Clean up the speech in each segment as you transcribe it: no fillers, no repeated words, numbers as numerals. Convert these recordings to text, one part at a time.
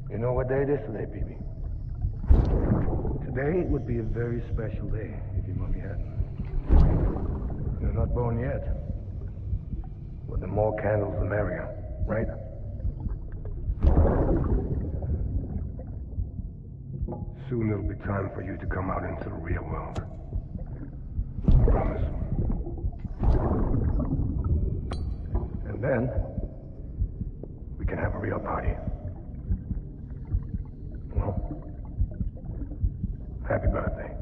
You know what day it is today, BB? Today would be a very special day if your mommy hadn't. You're not born yet. But the more candles, the merrier, right? Soon it'll be time for you to come out into the real world. I promise. And then, we can have a real party. Well, happy birthday.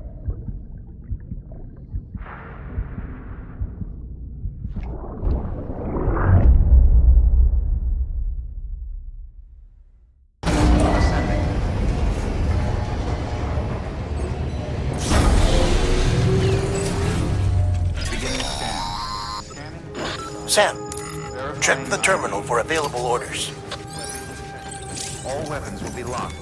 Sam, check the terminal for available orders. All weapons will be locked.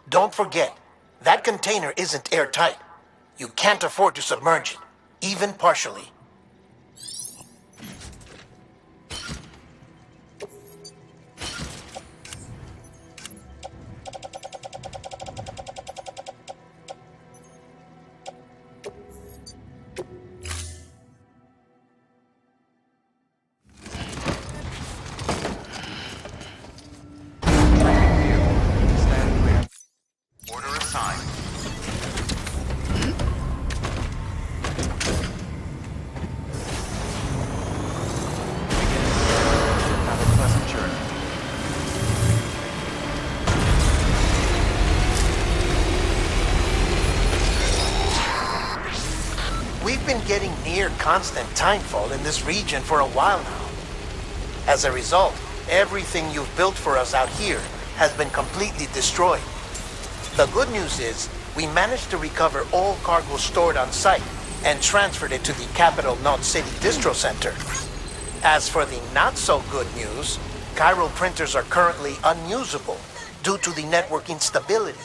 Don't forget, that container isn't airtight. You can't afford to submerge it, even partially. We've been getting near constant timefall in this region for a while now. As a result, everything you've built for us out here has been completely destroyed. The good news is, we managed to recover all cargo stored on site and transferred it to the Capital Knot City Distro Center. As for the not-so-good news, chiral printers are currently unusable due to the network instability.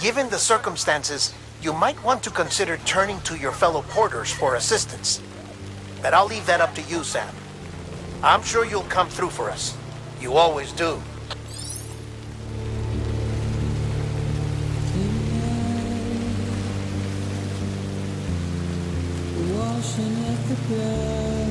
Given the circumstances, you might want to consider turning to your fellow porters for assistance. But I'll leave that up to you, Sam. I'm sure you'll come through for us. You always do. Washing at the blood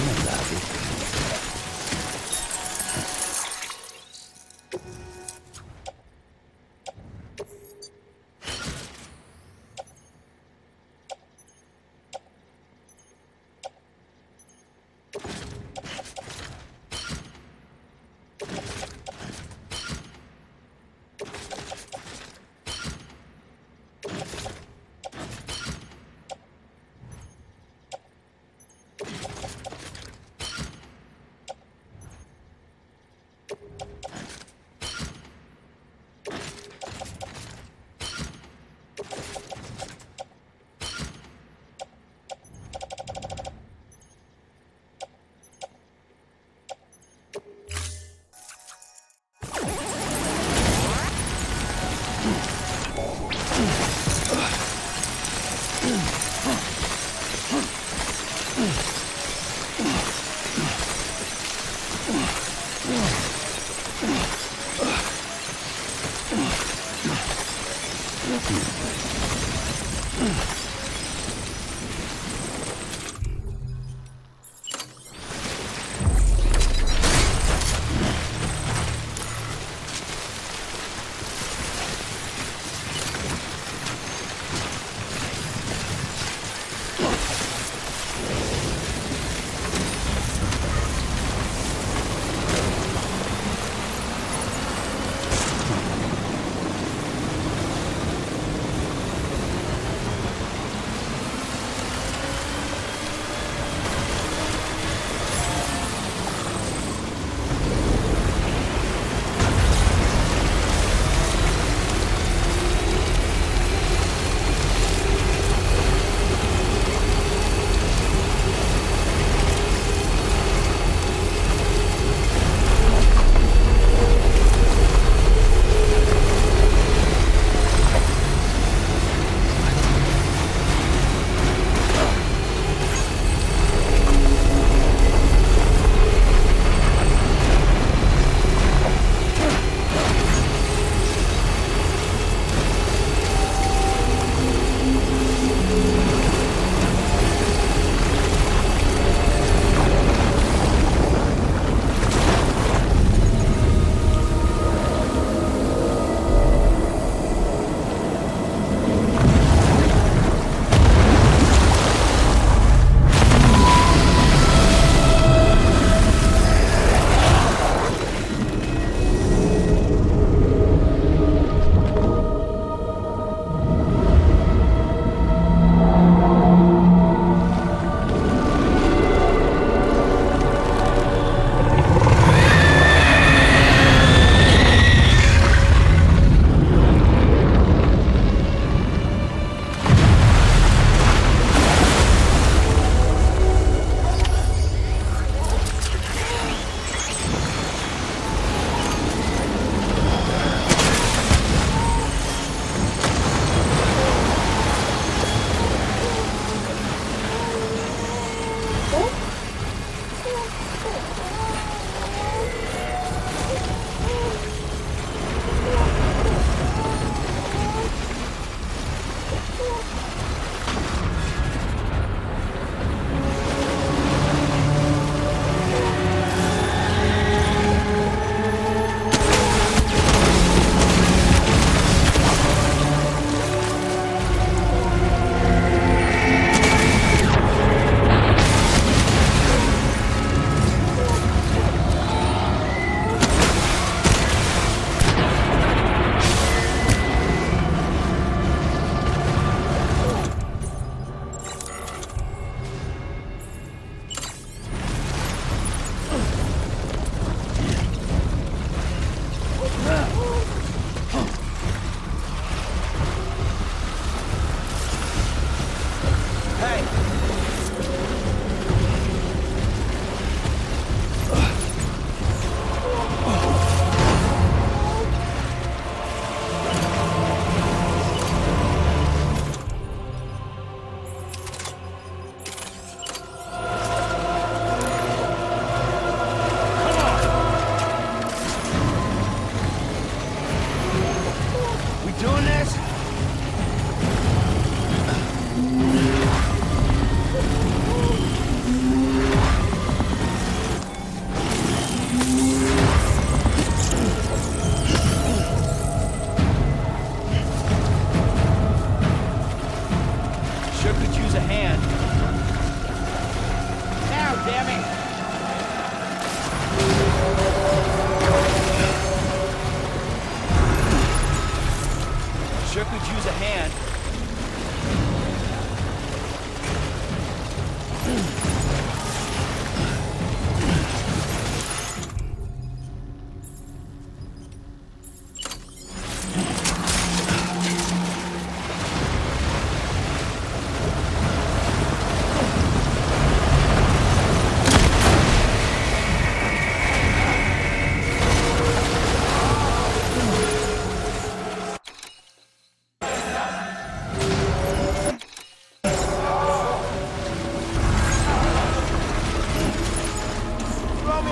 andati.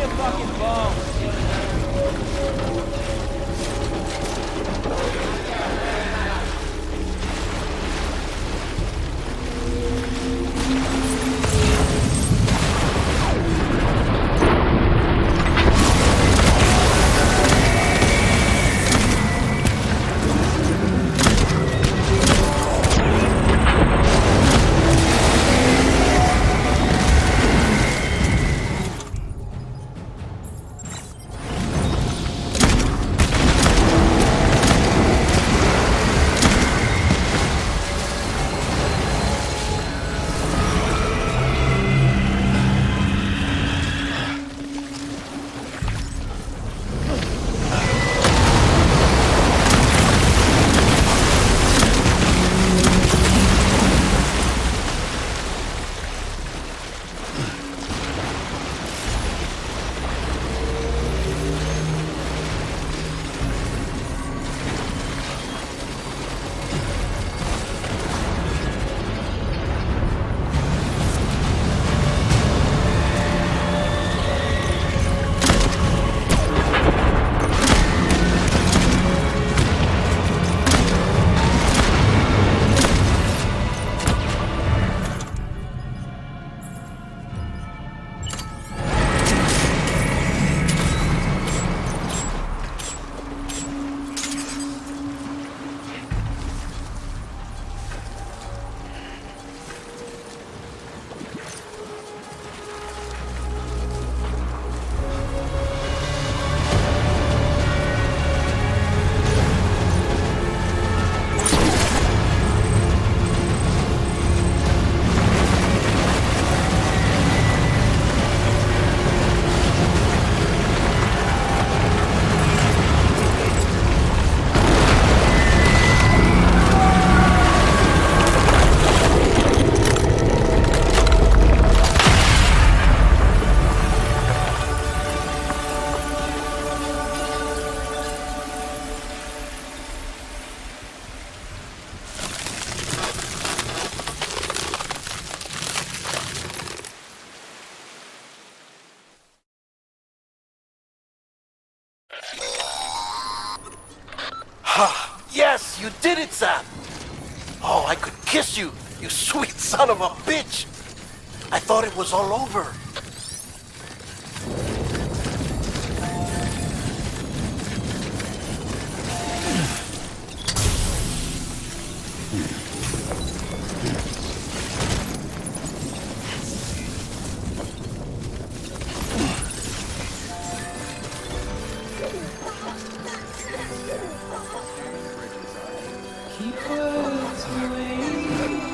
a fucking bone. Yes, you did it, Sam! Oh, I could kiss you, you sweet son of a bitch! I thought it was all over. Keep us away from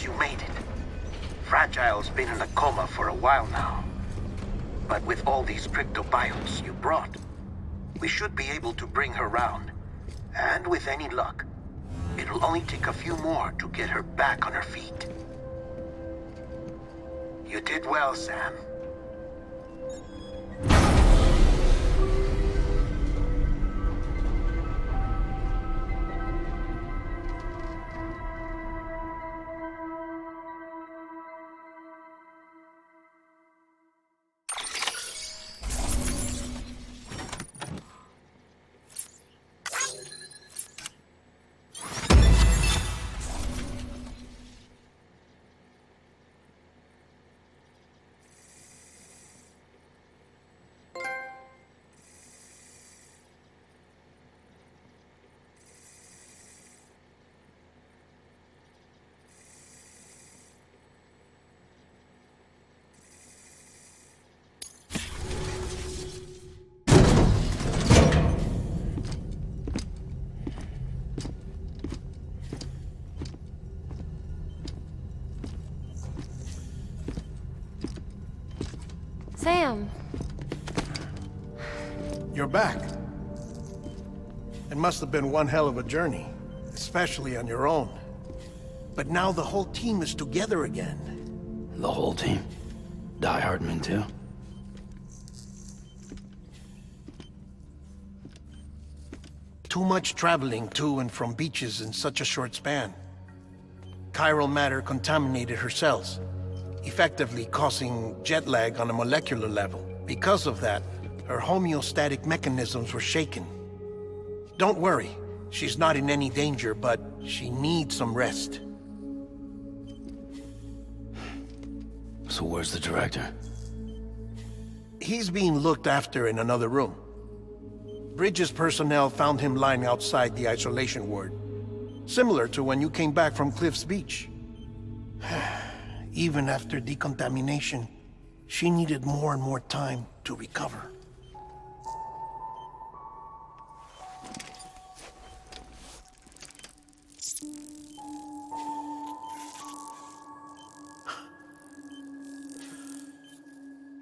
you made it. Fragile's been in a coma for a while now. But with all these cryptobiotes you brought, we should be able to bring her round. And with any luck, it'll only take a few more to get her back on her feet. You did well, Sam. Sam. You're back. It must have been one hell of a journey, especially on your own. But now the whole team is together again. The whole team? Die Hardman too? Too much traveling to and from beaches in such a short span. Chiral matter contaminated her cells, effectively causing jet lag on a molecular level. Because of that, her homeostatic mechanisms were shaken. Don't worry, she's not in any danger, but she needs some rest. So where's the director? He's being looked after in another room. Bridges personnel found him lying outside the isolation ward, similar to when you came back from Cliff's Beach. Even after decontamination, she needed more and more time to recover.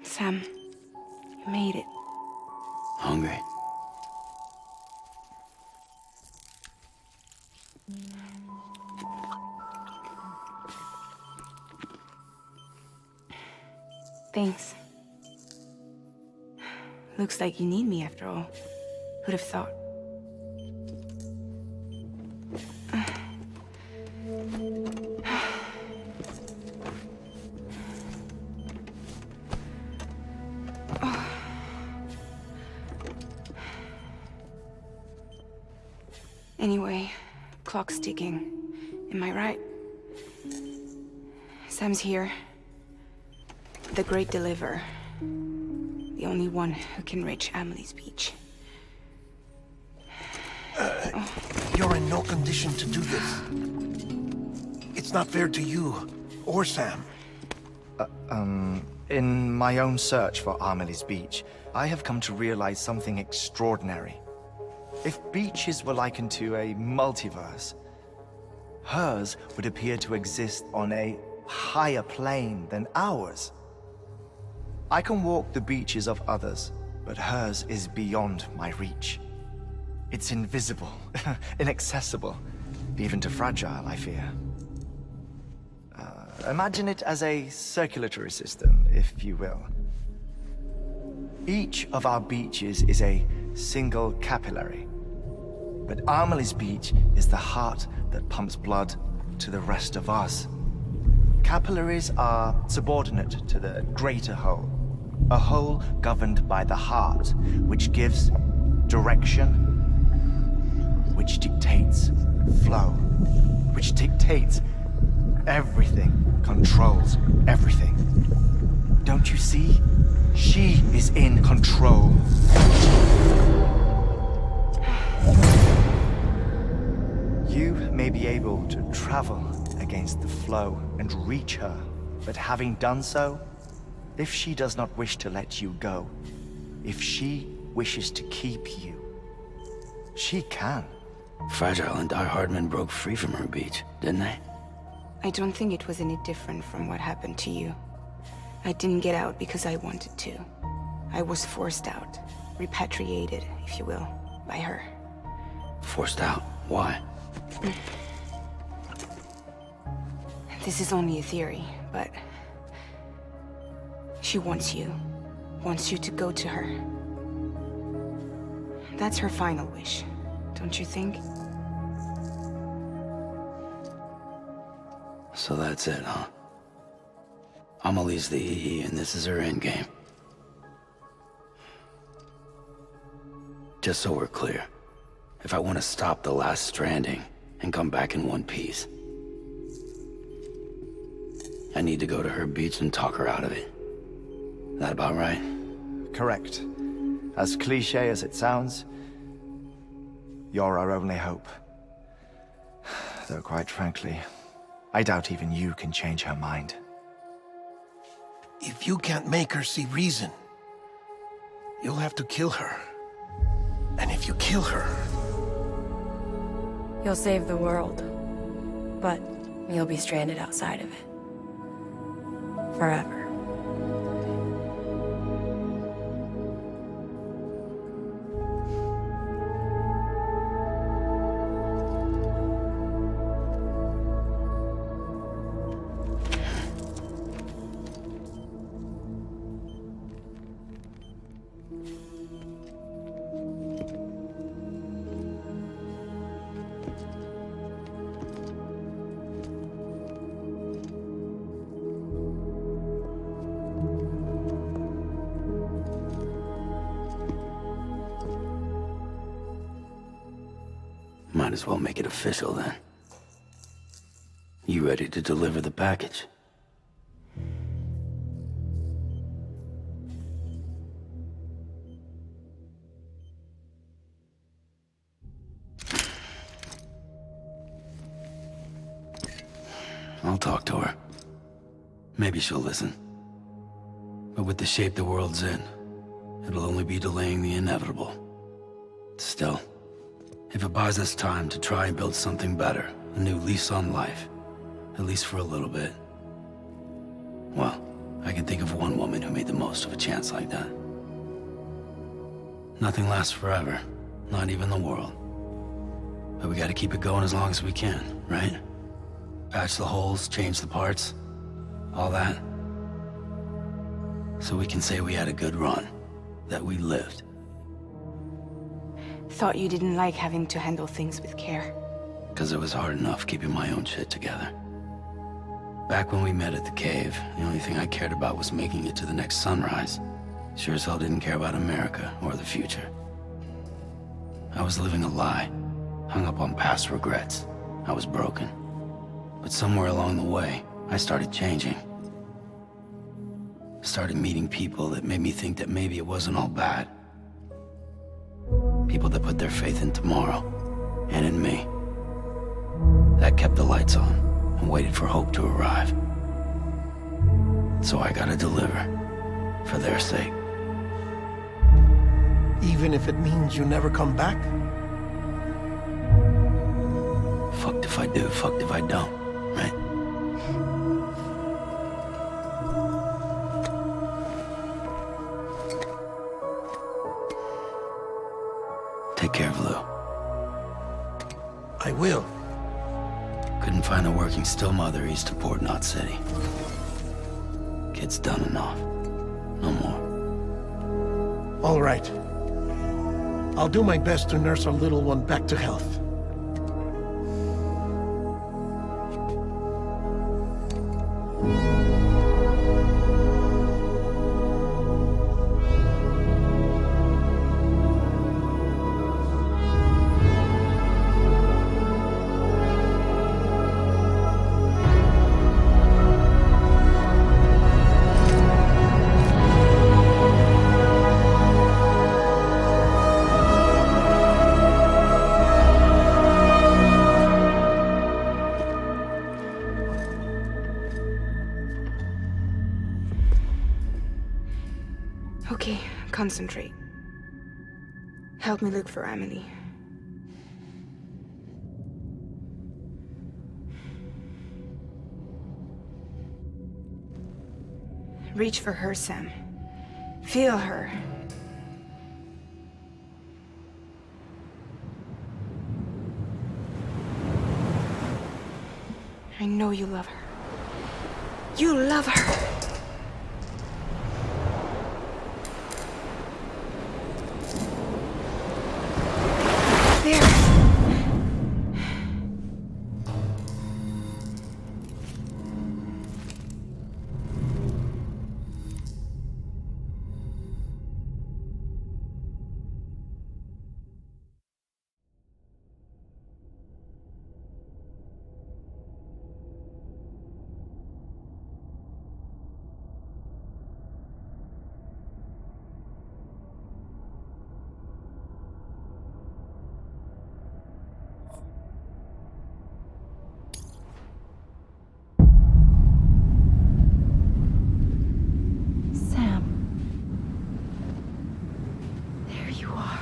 Sam, you made it. Hungry? Thanks. Looks like you need me after all. Who'd have thought? Anyway, clock's ticking. Am I right? Sam's here. The Great Deliverer. The only one who can reach Amelie's Beach. You're in no condition to do this. It's not fair to you, or Sam. In my own search for Amelie's Beach, I have come to realize something extraordinary. If beaches were likened to a multiverse, hers would appear to exist on a higher plane than ours. I can walk the beaches of others, but hers is beyond my reach. It's invisible, inaccessible, even to Fragile, I fear. Imagine it as a circulatory system, if you will. Each of our beaches is a single capillary, but Amelie's Beach is the heart that pumps blood to the rest of us. Capillaries are subordinate to the greater whole, a whole governed by the heart, which gives direction, which dictates flow, which dictates everything, controls everything. Don't you see? She is in control. You may be able to travel against the flow and reach her, but having done so, if she does not wish to let you go, if she wishes to keep you, she can. Fragile and Die Hardman broke free from her beach, didn't they? I don't think it was any different from what happened to you. I didn't get out because I wanted to. I was forced out. Repatriated, if you will, by her. Forced out? Why? This is only a theory, but... she wants you. Wants you to go to her. That's her final wish, don't you think? So that's it, huh? Amelie's the EE, and this is her endgame. Just so we're clear, if I want to stop the last Stranding and come back in one piece, I need to go to her beach and talk her out of it. That about right? Correct. As cliché as it sounds, you're our only hope. Though quite frankly, I doubt even you can change her mind. If you can't make her see reason, you'll have to kill her. And if you kill her... You'll save the world, but you'll be stranded outside of it. Forever. Might as well make it official then. You ready to deliver the package? I'll talk to her. Maybe she'll listen. But with the shape the world's in, it'll only be delaying the inevitable. Still, if it buys us time to try and build something better, a new lease on life, at least for a little bit, well, I can think of one woman who made the most of a chance like that. Nothing lasts forever, not even the world. But we gotta keep it going as long as we can, right? Patch the holes, change the parts, all that. So we can say we had a good run, that we lived. Thought you didn't like having to handle things with care. Because it was hard enough keeping my own shit together. Back when we met at the cave, the only thing I cared about was making it to the next sunrise. Sure as hell didn't care about America or the future. I was living a lie, hung up on past regrets. I was broken. But somewhere along the way, I started changing. Started meeting people that made me think that maybe it wasn't all bad. People that put their faith in tomorrow, and in me. That kept the lights on, and waited for hope to arrive. So I gotta deliver, for their sake. Even if it means you never come back? Fucked if I do, fucked if I don't, right? Take care of Lou. I will. Couldn't find a working still mother east of Port Knot City. Kid's done enough. No more. All right. I'll do my best to nurse our little one back to health. Okay, concentrate. Help me look for Emily. Reach for her, Sam. Feel her. I know you love her. You love her! There! Sam. There you are.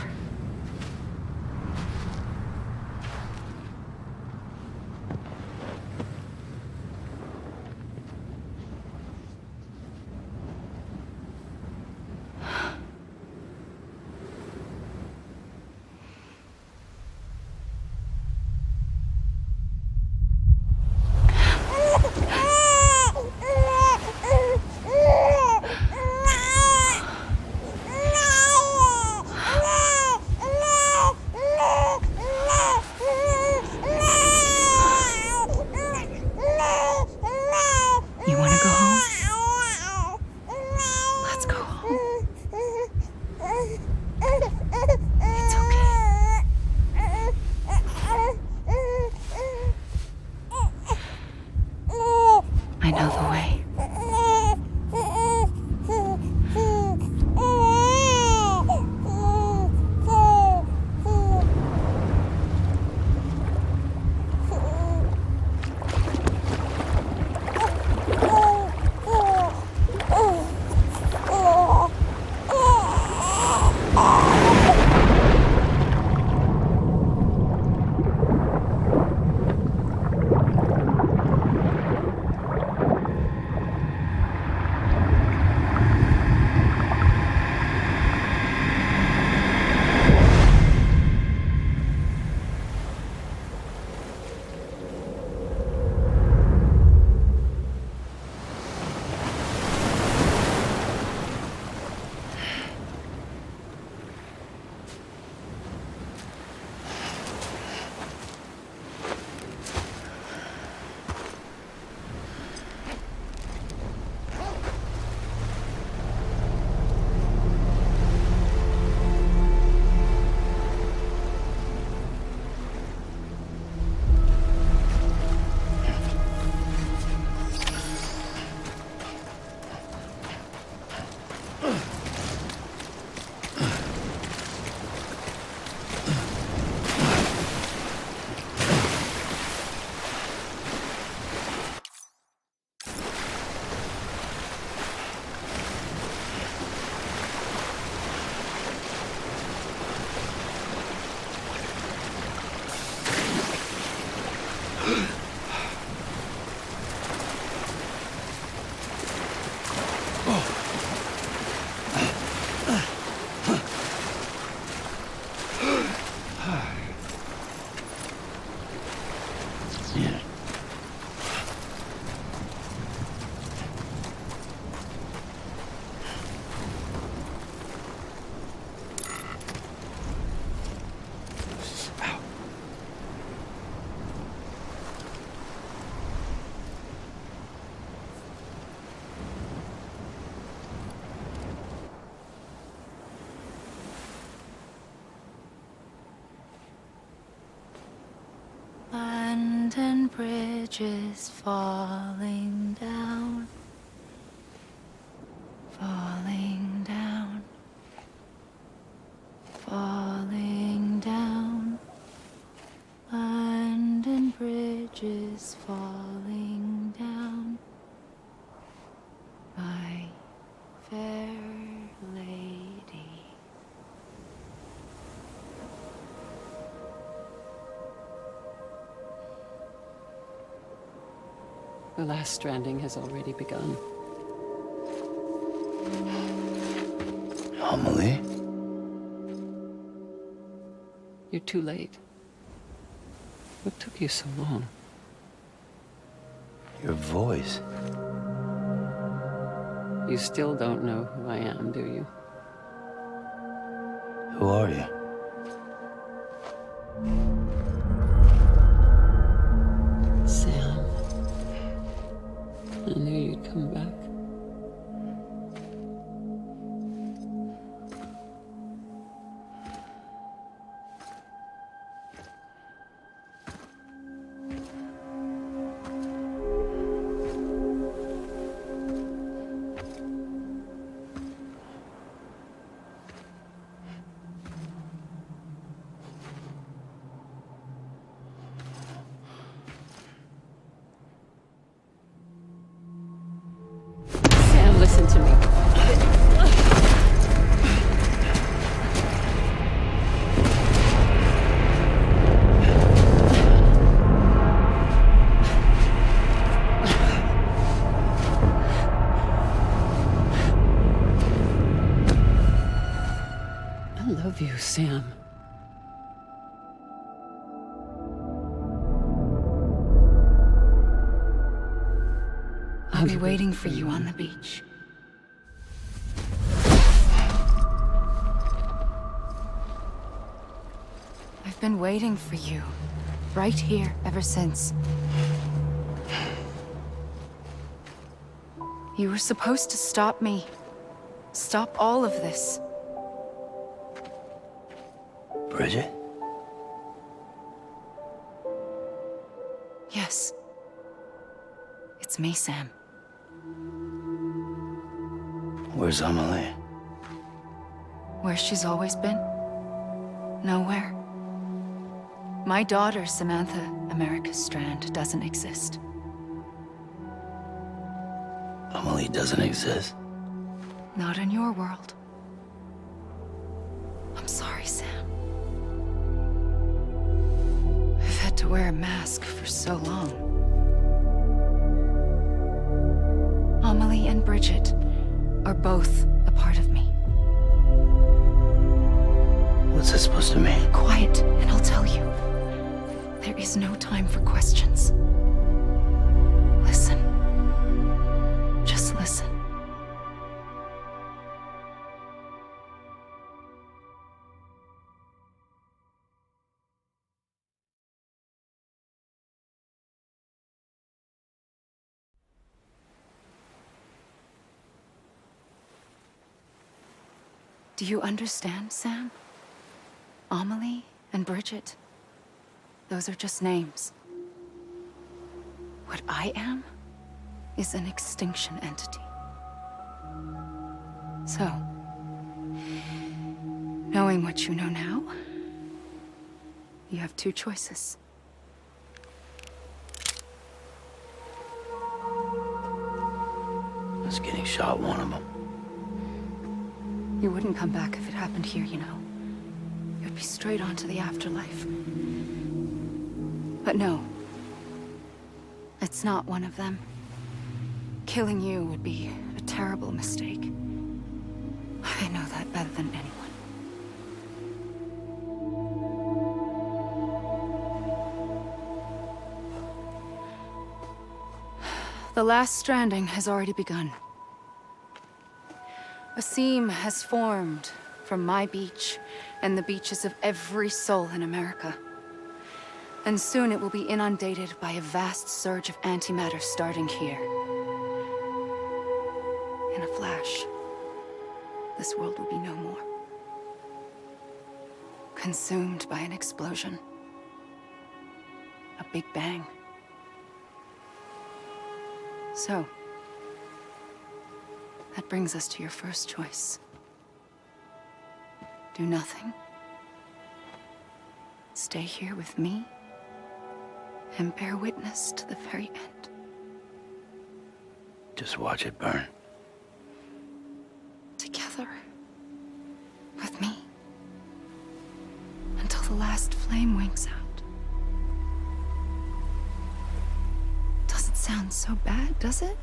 You want to go home? Let's go home. It's okay. I know the way. London Bridge is falling down, falling down, falling down. London Bridge is falling down, my fair lady. The last stranding has already begun. Amelie? You're too late. What took you so long? Your voice. You still don't know who I am, do you? Who are you? Sam. I knew you'd come back. Sam, listen to me. I love you, Sam. I'll be waiting for you on the beach. I've been waiting for you, right here, ever since. You were supposed to stop me. Stop all of this. Bridget? Yes. It's me, Sam. Where's Amelie? Where she's always been. Nowhere. My daughter, Samantha America Strand, doesn't exist. Amelie doesn't exist. Not in your world. I'm sorry, Sam. I've had to wear a mask for so long. Amelie and Bridget are both a part of me. What's that supposed to mean? Quiet, and I'll tell you. There is no time for questions. Listen. Just listen. Do you understand, Sam? Amelie and Bridget, those are just names. What I am is an extinction entity. So, knowing what you know now, you have two choices. Us getting shot, one of them. You wouldn't come back if it happened here, you know. You'd be straight on to the afterlife. But no. It's not one of them. Killing you would be a terrible mistake. I know that better than anyone. The last stranding has already begun. A seam has formed from my beach and the beaches of every soul in America. And soon it will be inundated by a vast surge of antimatter starting here. In a flash, this world will be no more. Consumed by an explosion. A big bang. So, that brings us to your first choice. Do nothing. Stay here with me and bear witness to the very end. Just watch it burn. Together. With me. Until the last flame winks out. Doesn't sound so bad, does it?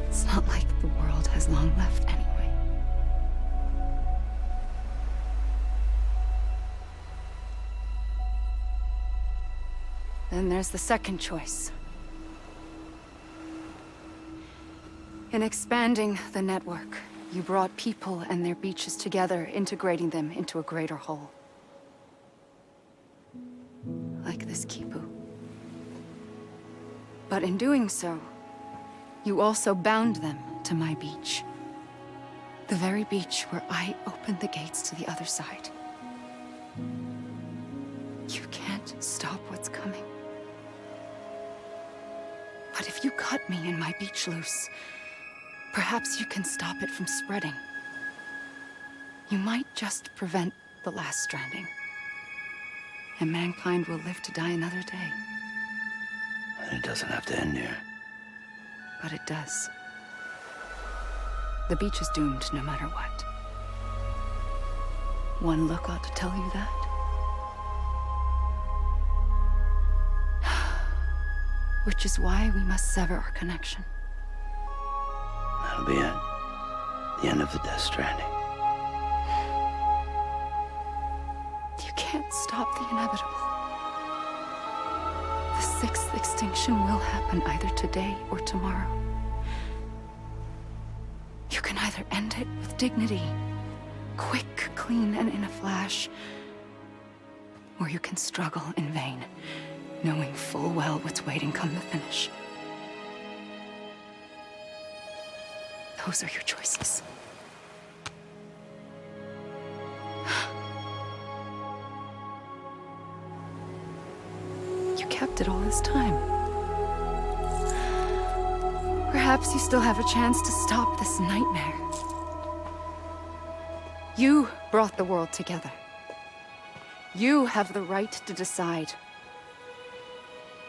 It's not like the world has long left anyway. Then there's the second choice. In expanding the network, you brought people and their beaches together, integrating them into a greater whole. Like this Kipu. But in doing so, you also bound them to my beach. The very beach where I opened the gates to the other side. You can't stop what's coming. But if you cut me and my beach loose, perhaps you can stop it from spreading. You might just prevent the last stranding. And mankind will live to die another day. And it doesn't have to end here. But it does. The beach is doomed no matter what. One look ought to tell you that. Which is why we must sever our connection. That'll be it. The end of the Death Stranding. You can't stop the inevitable. The sixth extinction will happen either today or tomorrow. You can either end it with dignity, quick, clean, and in a flash, or you can struggle in vain, knowing full well what's waiting come the finish. Those are your choices. You kept it all this time. Perhaps you still have a chance to stop this nightmare. You brought the world together. You have the right to decide.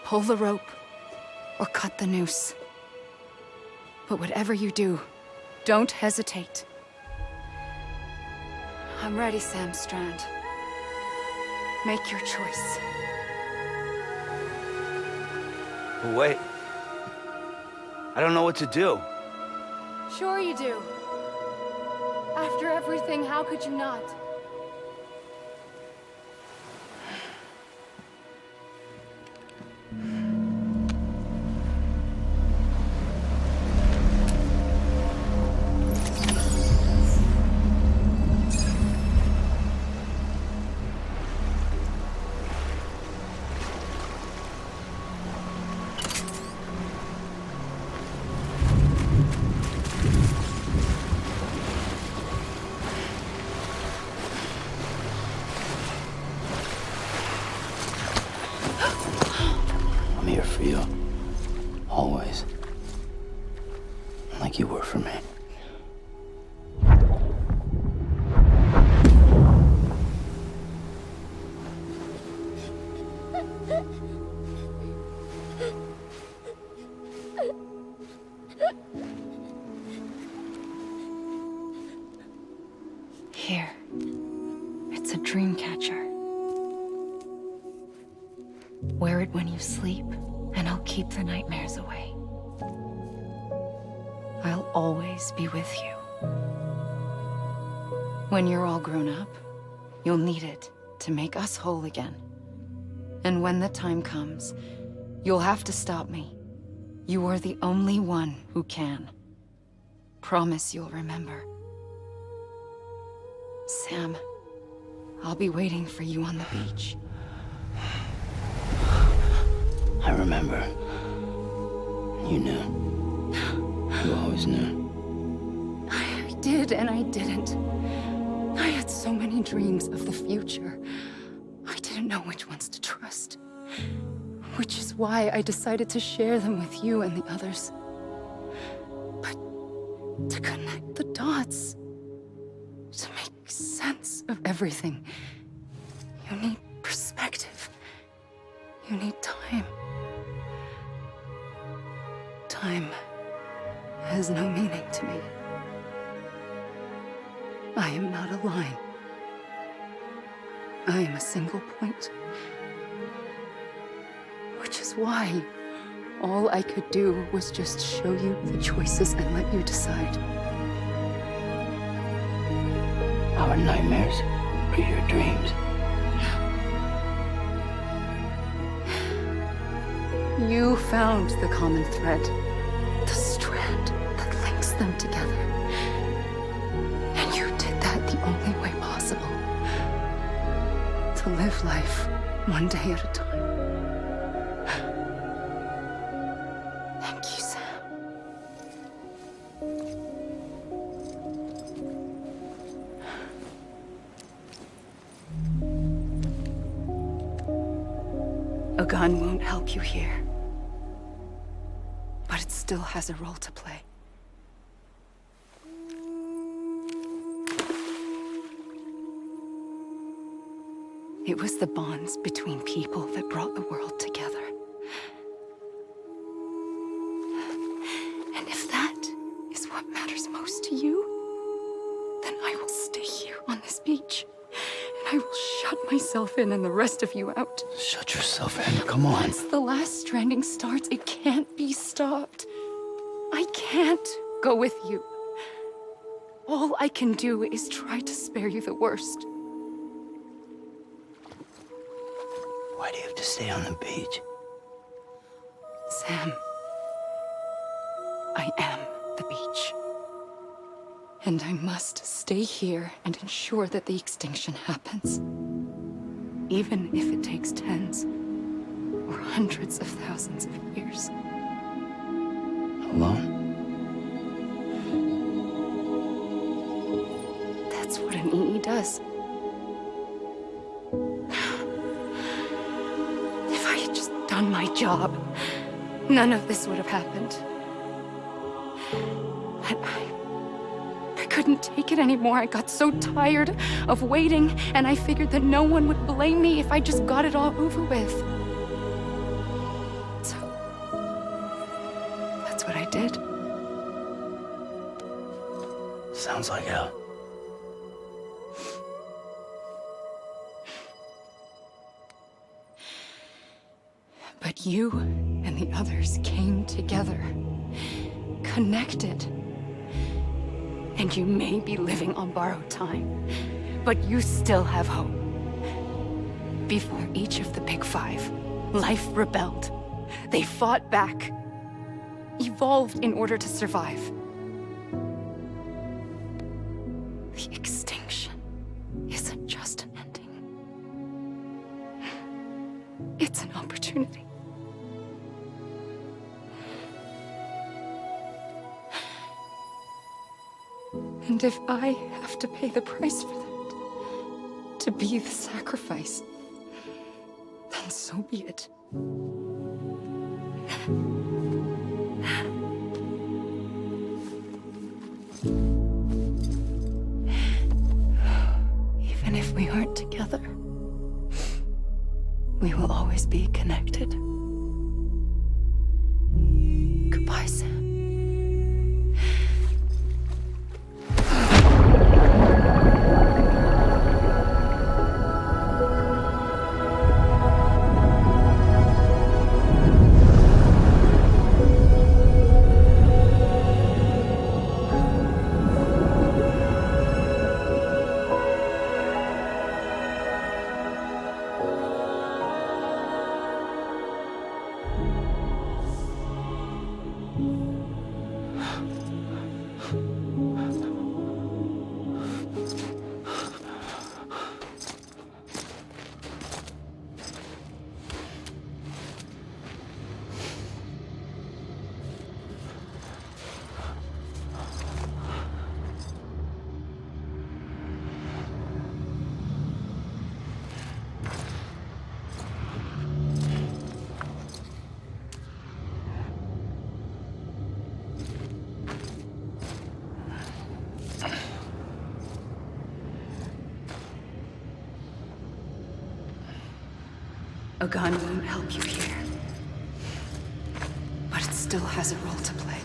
Pull the rope or cut the noose. But whatever you do, don't hesitate. I'm ready, Sam Strand. Make your choice. But wait. I don't know what to do. Sure you do. After everything, how could you not? I'm here for you. Always. Like you were for me. Here. It's a dream catcher. Wear it when you sleep, and I'll keep the nightmares away. I'll always be with you. When you're all grown up, you'll need it to make us whole again. And when the time comes, you'll have to stop me. You are the only one who can. Promise you'll remember. Sam, I'll be waiting for you on the beach. I remember. You knew. You always knew. I did and I didn't. I had so many dreams of the future. I didn't know which ones to trust. Which is why I decided to share them with you and the others. But to connect the dots, to make sense of everything, you need perspective. You need time. Time has no meaning to me. I am not a line. I am a single point. Which is why all I could do was just show you the choices and let you decide. Our nightmares are your dreams. You found the common thread, the strand that links them together. And you did that the only way possible. To live life one day at a time. Thank you, Sam. A gun won't help you here. But it still has a role to play. It was the bonds between people that brought the world together. And if that is what matters most to you, then I will stay here on this beach. And I will shut myself in and the rest of you out. Shut yourself in, come on. Once the last stranding starts, it can't be stopped. I can't go with you. All I can do is try to spare you the worst. Why do you have to stay on the beach? Sam, I am the beach. And I must stay here and ensure that the extinction happens. Even if it takes tens or hundreds of thousands of years. Alone? That's what an EE does. If I had just done my job, none of this would have happened. But I couldn't take it anymore. I got so tired of waiting, and I figured that no one would blame me if I just got it all over with. So, that's what I did. Sounds like hell. But you and the others came together, connected. And you may be living on borrowed time, but you still have hope. Before each of the Big Five, life rebelled. They fought back, evolved in order to survive. The extinction isn't just an ending. It's an opportunity. And if I have to pay the price for that, to be the sacrifice, then so be it. Even if we aren't together, we will always be connected. Goodbye, Sam. A gun won't help you here, but it still has a role to play.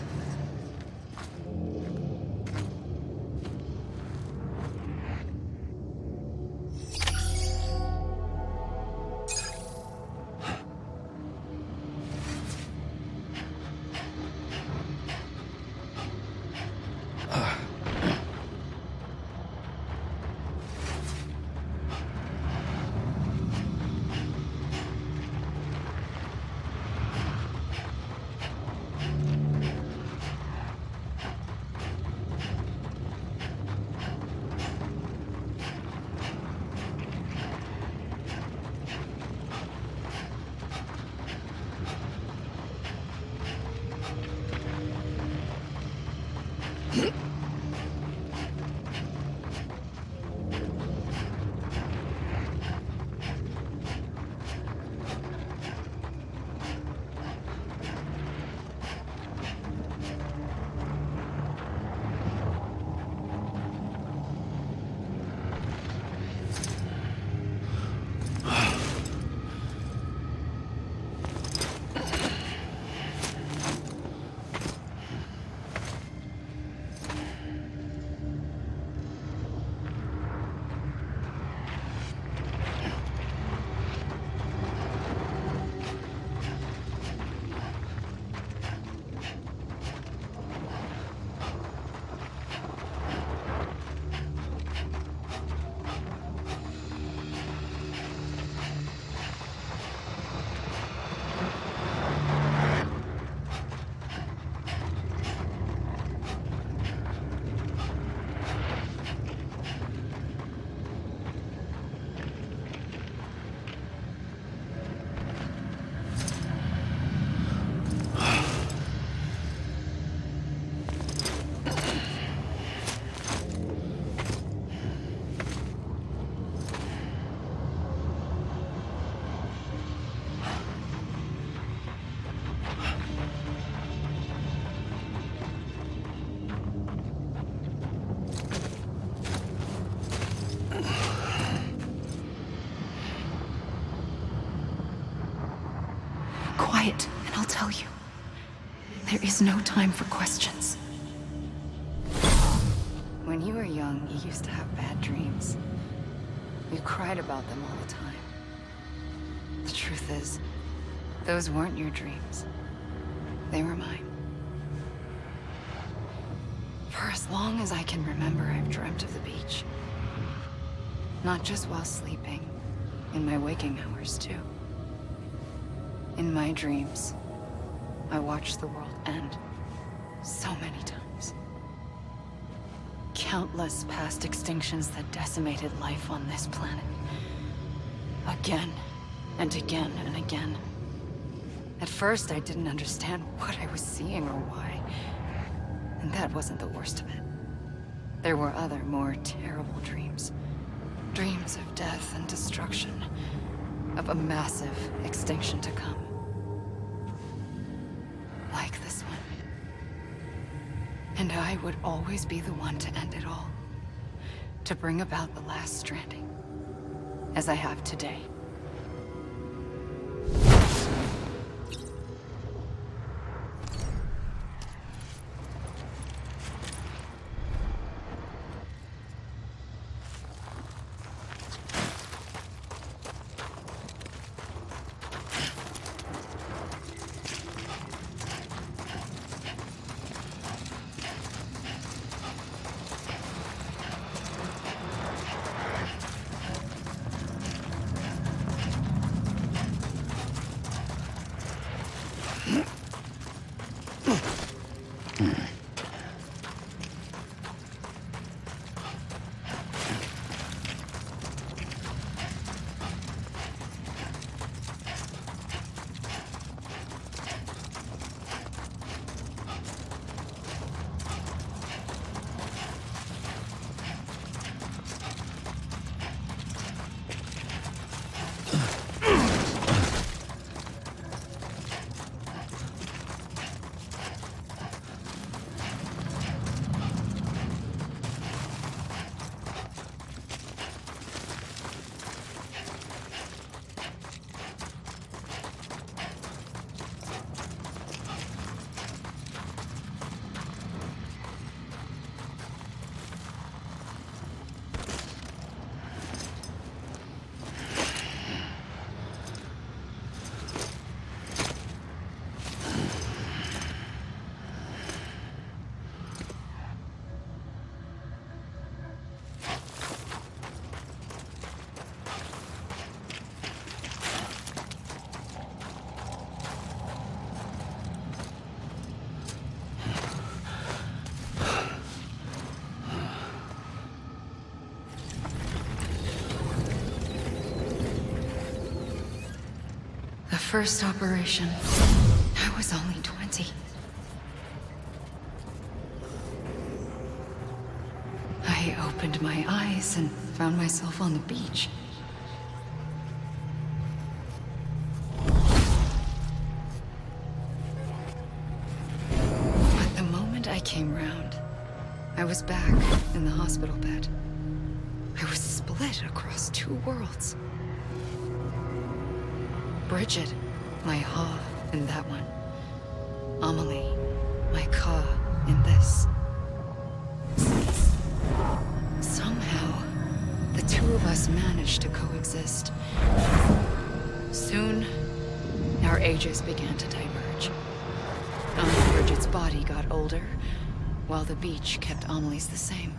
Quiet, and I'll tell you. There is no time for questions. When you were young, you used to have bad dreams. You cried about them all the time. The truth is, those weren't your dreams. They were mine. For as long as I can remember, I've dreamt of the beach. Not just while sleeping, in my waking hours too. In my dreams, I watched the world end so many times. Countless past extinctions that decimated life on this planet. Again, and again, and again. At first, I didn't understand what I was seeing or why. And that wasn't the worst of it. There were other, more terrible dreams. Dreams of death and destruction. Of a massive extinction to come. Like this one. And I would always be the one to end it all. To bring about the last stranding. As I have today. First operation, I was only 20. opened my eyes and found myself on the beach. But the moment I came round, I was back in the hospital bed. I was split across two worlds. Bridget, my Ha in that one. Amelie, my Ka in this. Somehow, the two of us managed to coexist. Soon, our ages began to diverge. Bridget's body got older, while the beach kept Amelie's the same.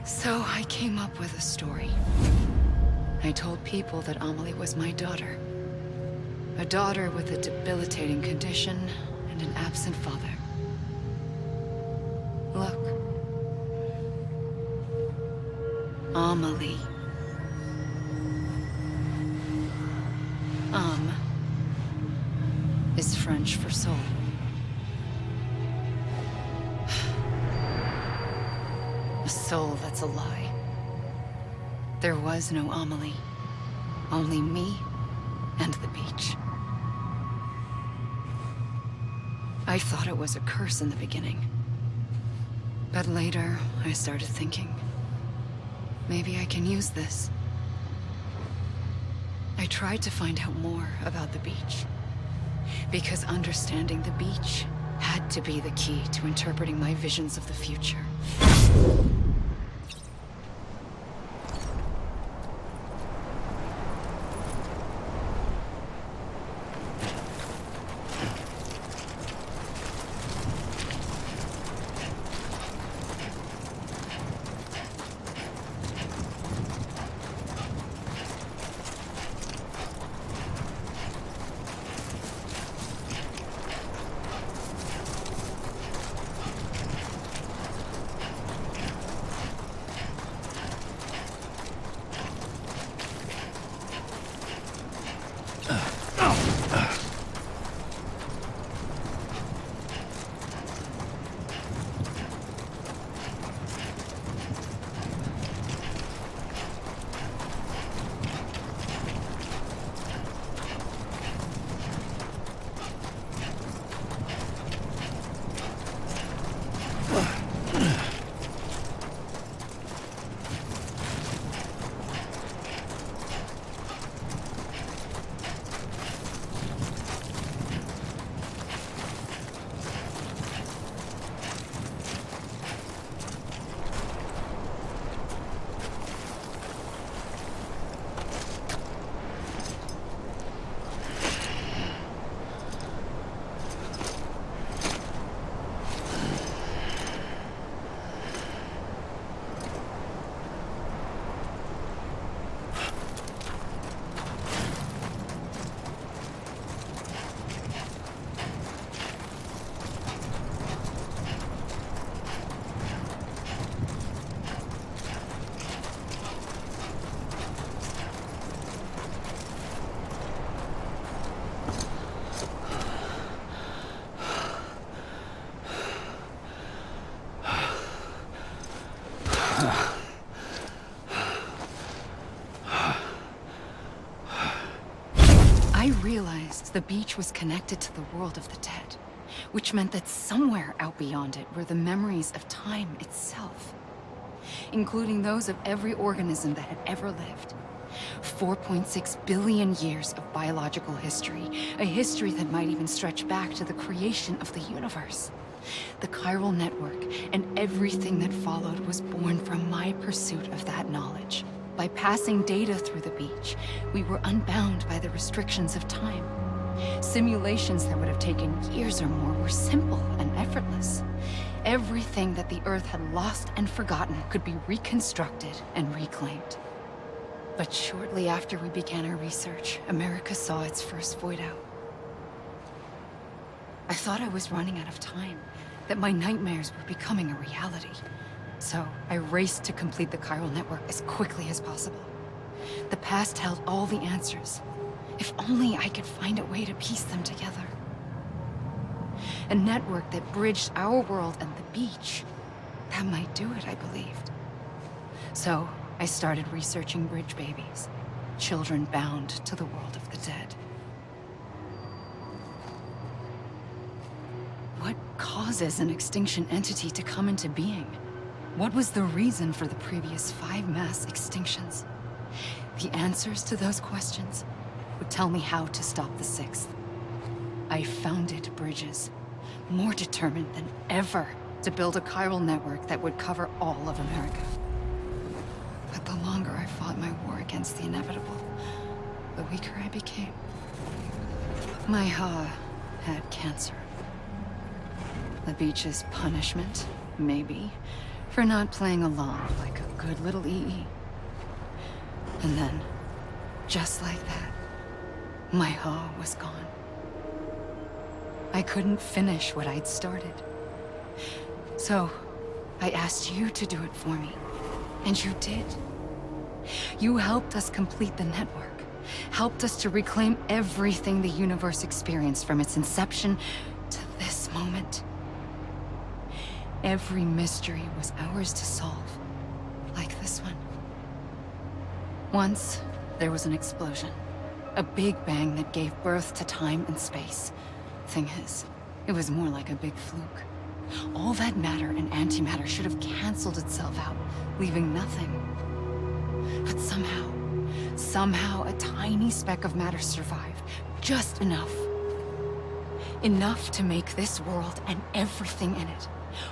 So I came up with a story. I told people that Amelie was my daughter. A daughter with a debilitating condition and an absent father. Look. Amelie. Is French for soul. A soul that's a lie. There was no Amelie. Only me and the beach. I thought it was a curse in the beginning. But later, I started thinking, maybe I can use this. I tried to find out more about the beach. Because understanding the beach had to be the key to interpreting my visions of the future. I realized the beach was connected to the world of the dead, which meant that somewhere out beyond it were the memories of time itself, including those of every organism that had ever lived. 4.6 billion years of biological history, a history that might even stretch back to the creation of the universe. The chiral network and everything that followed was born from my pursuit of that knowledge. By passing data through the beach, we were unbound by the restrictions of time. Simulations that would have taken years or more were simple and effortless. Everything that the Earth had lost and forgotten could be reconstructed and reclaimed. But shortly after we began our research, America saw its first void out. I thought I was running out of time, that my nightmares were becoming a reality. So I raced to complete the chiral network as quickly as possible. The past held all the answers. If only I could find a way to piece them together. A network that bridged our world and the beach. That might do it, I believed. So, I started researching bridge babies. Children bound to the world of the dead. What causes an extinction entity to come into being? What was the reason for the previous 5 mass extinctions? The answers to those questions would tell me how to stop the 6th. I founded bridges, more determined than ever to build a chiral network that would cover all of America. But the longer I fought my war against the inevitable, the weaker I became. My Ha had cancer. The beach's punishment, maybe, for not playing along like a good little EE. And then, just like that, my Ha was gone. I couldn't finish what I'd started. So, I asked you to do it for me. And you did. You helped us complete the network. Helped us to reclaim everything the universe experienced from its inception to this moment. Every mystery was ours to solve. Like this one. Once, there was an explosion. A big bang that gave birth to time and space. Thing is, it was more like a big fluke. All that matter and antimatter should have canceled itself out, leaving nothing. But somehow a tiny speck of matter survived. Just enough. Enough to make this world and everything in it.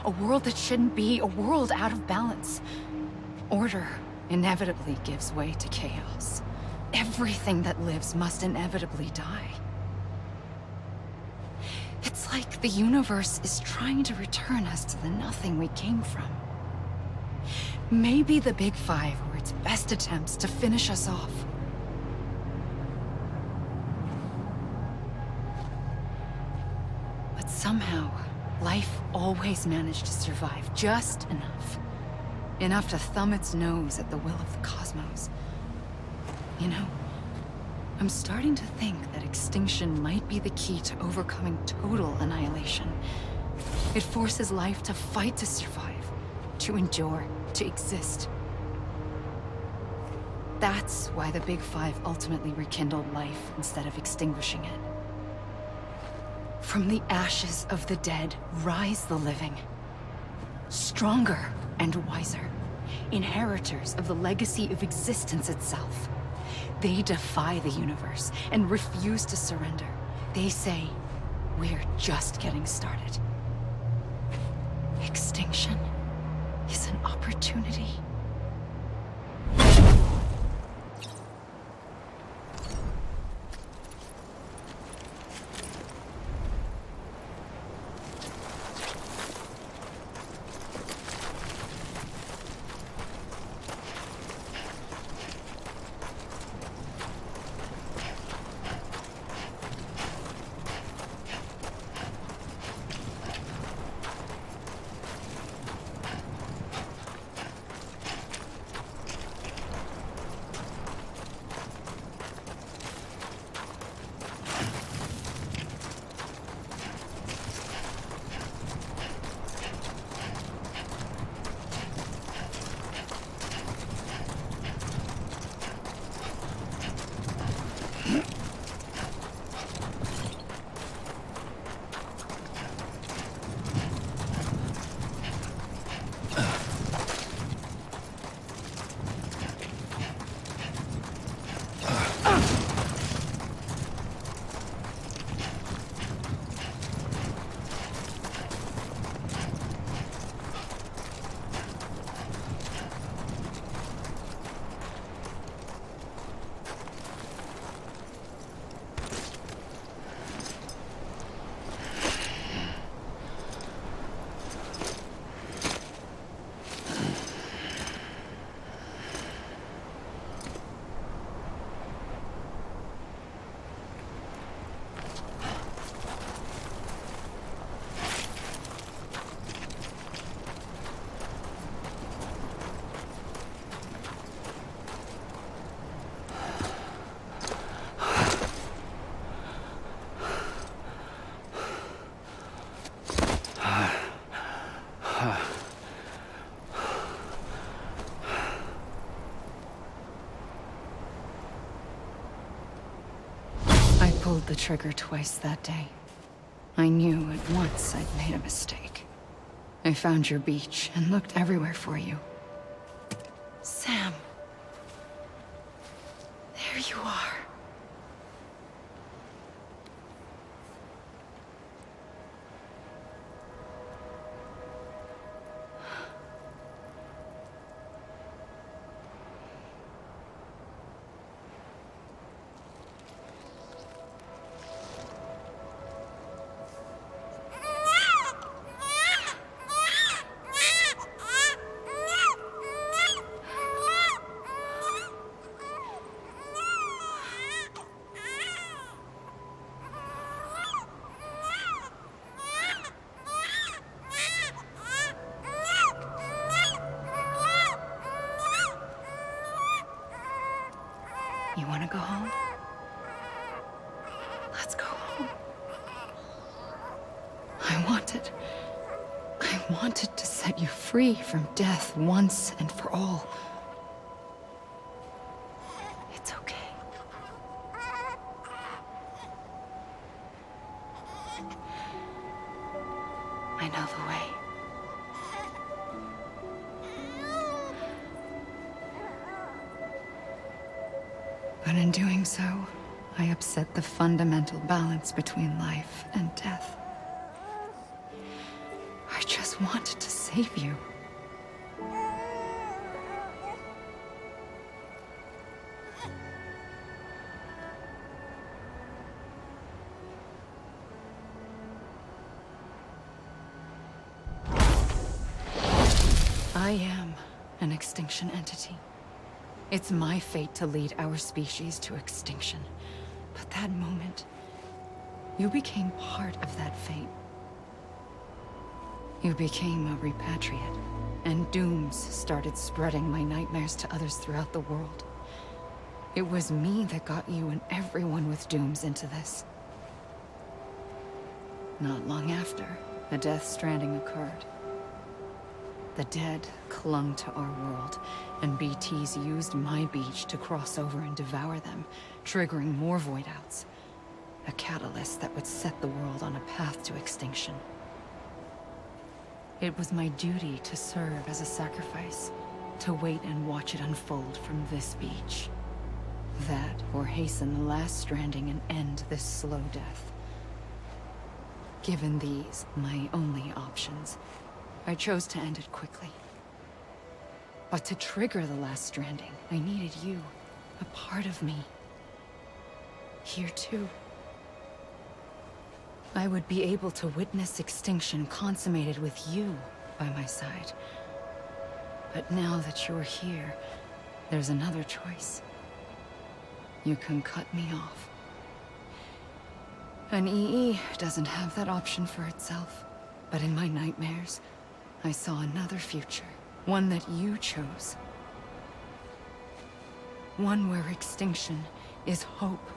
A world that shouldn't be, a world out of balance. Order inevitably gives way to chaos. Everything that lives must inevitably die. It's like the universe is trying to return us to the nothing we came from. Maybe the Big Five were its best attempts to finish us off. But somehow, life always managed to survive just enough. Enough to thumb its nose at the will of the cosmos. You know, I'm starting to think that extinction might be the key to overcoming total annihilation. It forces life to fight to survive, to endure, to exist. That's why the Big Five ultimately rekindled life instead of extinguishing it. From the ashes of the dead rise the living. Stronger and wiser. Inheritors of the legacy of existence itself. They defy the universe and refuse to surrender. They say, we're just getting started. Extinction is an opportunity. the trigger twice that day. I knew at once I'd made a mistake. I found your beach and looked everywhere for you. Sam. There you are. You want to go home? Let's go home. I wanted to set you free from death once and for all. It's okay. I know the way. But in doing so, I upset the fundamental balance between life and death. I just wanted to save you. I am an extinction entity. It's my fate to lead our species to extinction. But that moment, you became part of that fate. You became a repatriate, and dooms started spreading my nightmares to others throughout the world. It was me that got you and everyone with dooms into this. Not long after, a death stranding occurred. The dead clung to our world, and BTs used my beach to cross over and devour them, triggering more void outs. A catalyst that would set the world on a path to extinction. It was my duty to serve as a sacrifice, to wait and watch it unfold from this beach. That, or hasten the last stranding and end this slow death. Given these, my only options, I chose to end it quickly. But to trigger the last stranding, I needed you, a part of me. Here too. I would be able to witness extinction consummated with you by my side. But now that you're here, there's another choice. You can cut me off. An EE doesn't have that option for itself. But in my nightmares, I saw another future. One that you chose. One where extinction is hope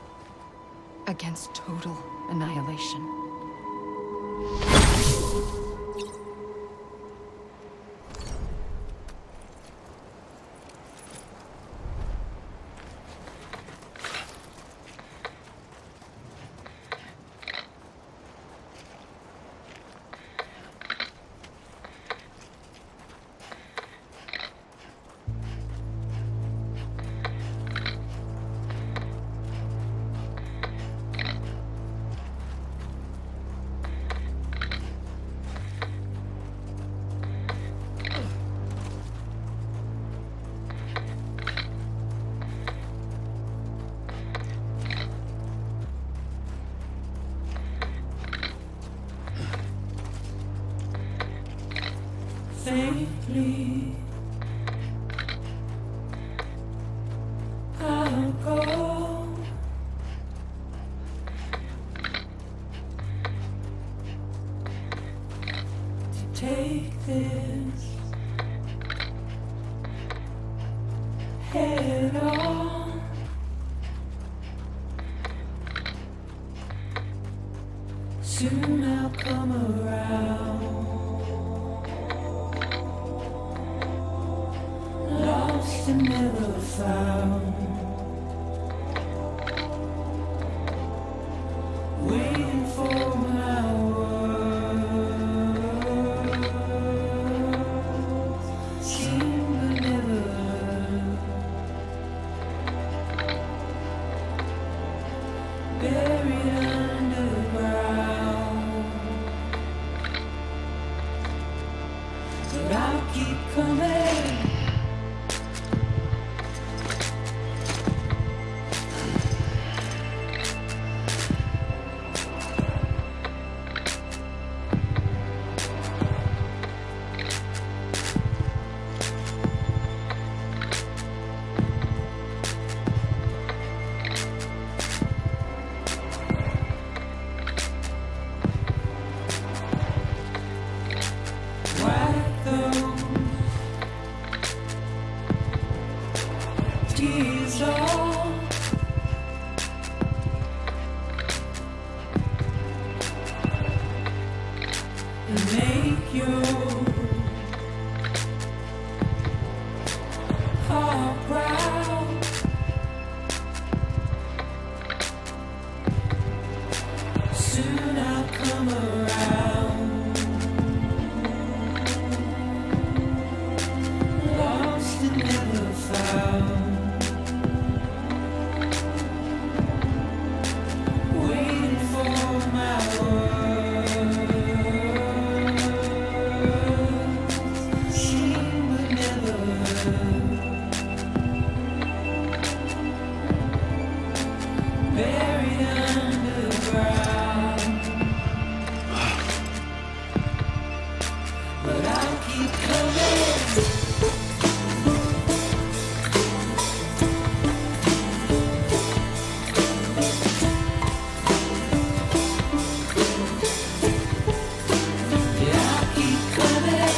against total annihilation. Safely, I'll go. To take this head on. Soon I'll come around. Lost and never found. and make your heart proud. Soon I'll come around, lost and never found, waiting for my words, seen but never heard, buried underground. But I'll keep coming. Yeah, I'll keep coming. Yeah, I'll keep coming.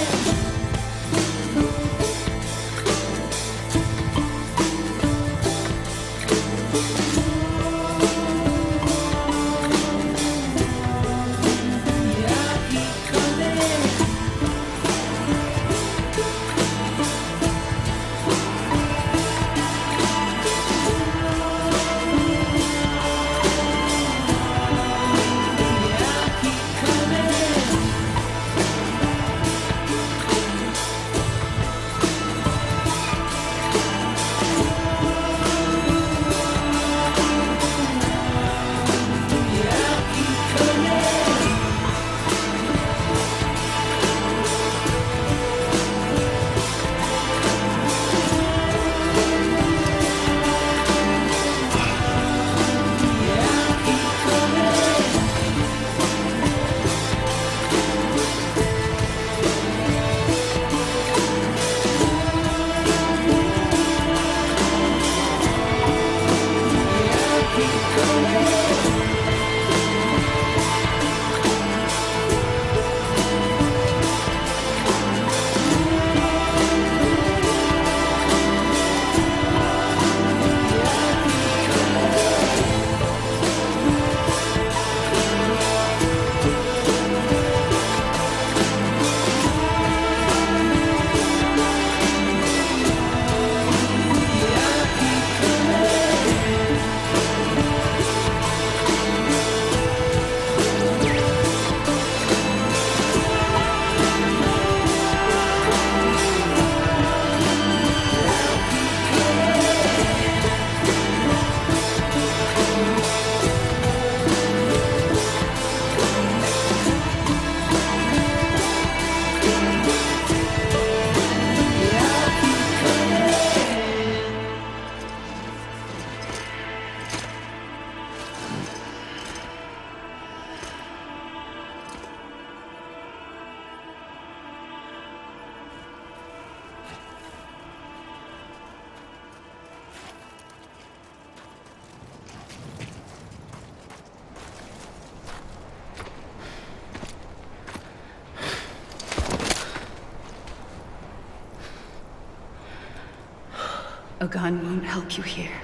A gun won't help you here,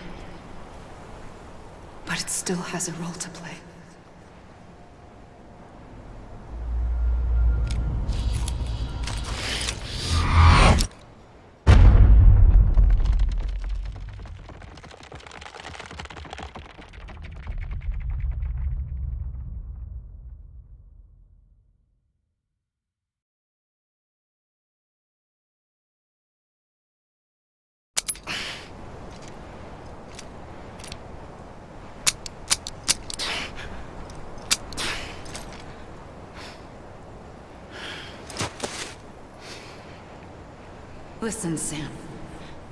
but it still has a role to play. Listen, Sam.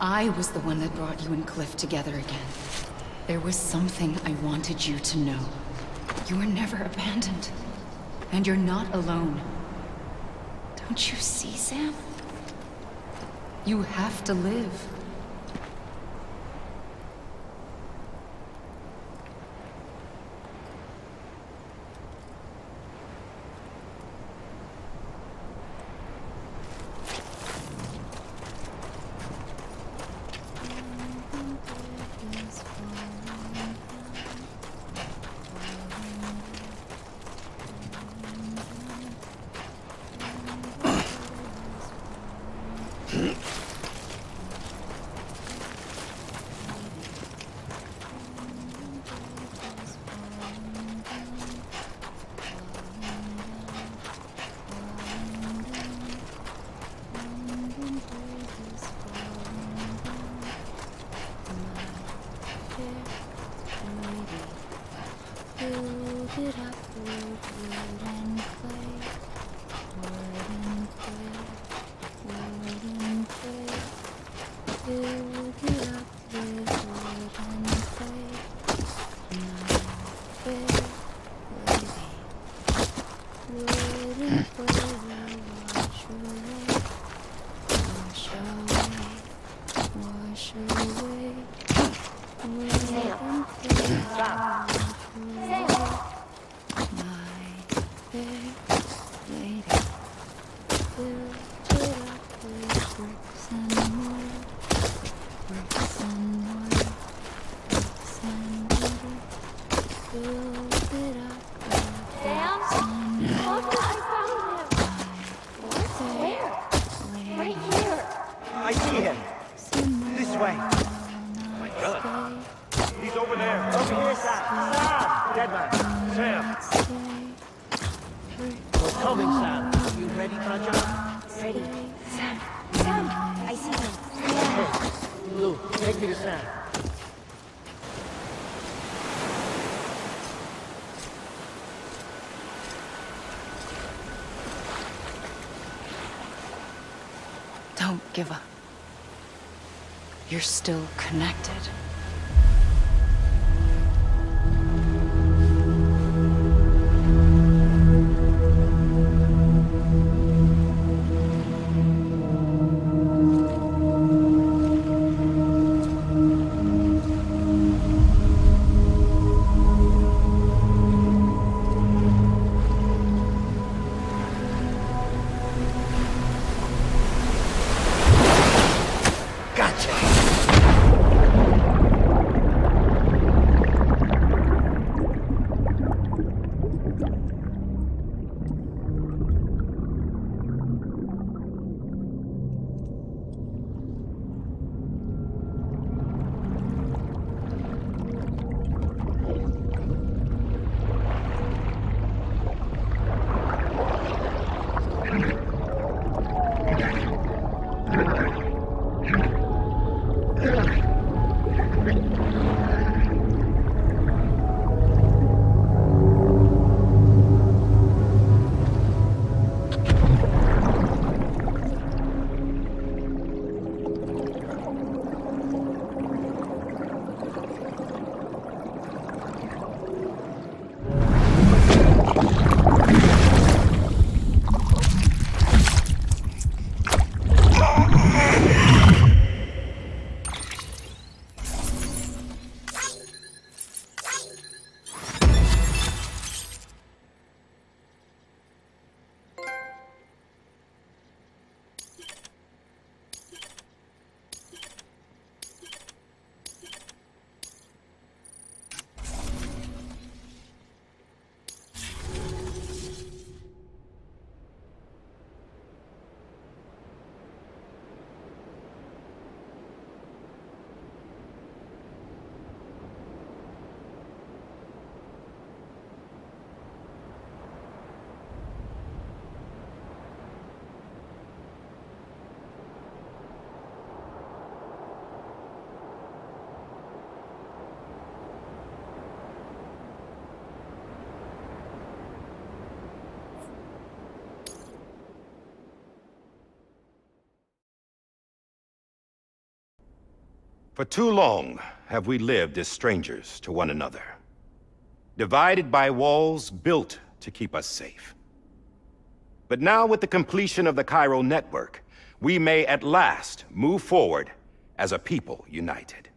I was the one that brought you and Cliff together again. There was something I wanted you to know. You were never abandoned. And you're not alone. Don't you see, Sam? You have to live. I see him. This way. My brother. He's over there. Over here, Sam. Sam! Dead man. Sam. We're coming, Sam. You ready, Fragile? Ready. Sam. Sam! I see him. Hey, Lou, take me to Sam. Don't give up. You're still connected. For too long have we lived as strangers to one another, divided by walls built to keep us safe. But now, with the completion of the Chiral network, we may at last move forward as a people united.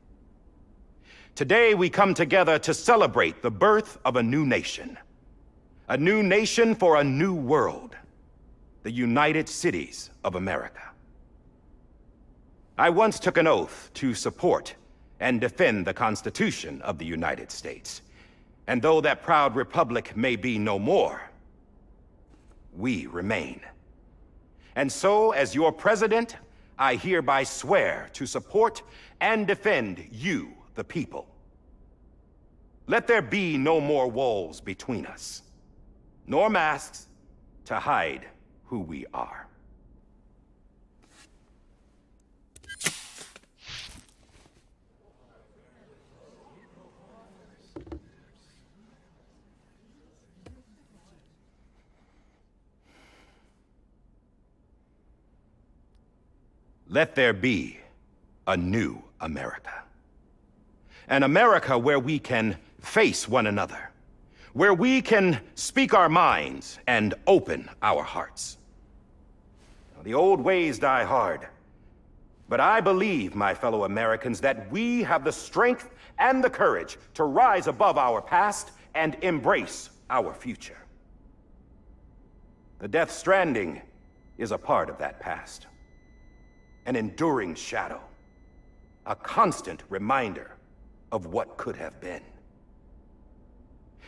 Today we come together to celebrate the birth of a new nation for a new world, the United Cities of America. I once took an oath to support and defend the Constitution of the United States. And though that proud republic may be no more, we remain. And so, as your president, I hereby swear to support and defend you, the people. Let there be no more walls between us, nor masks to hide who we are. let there be a new America. An America where we can face one another, where we can speak our minds and open our hearts. The old ways die hard, but I believe, my fellow Americans, that we have the strength and the courage to rise above our past and embrace our future. The Death Stranding is a part of that past. An enduring shadow. A constant reminder of what could have been.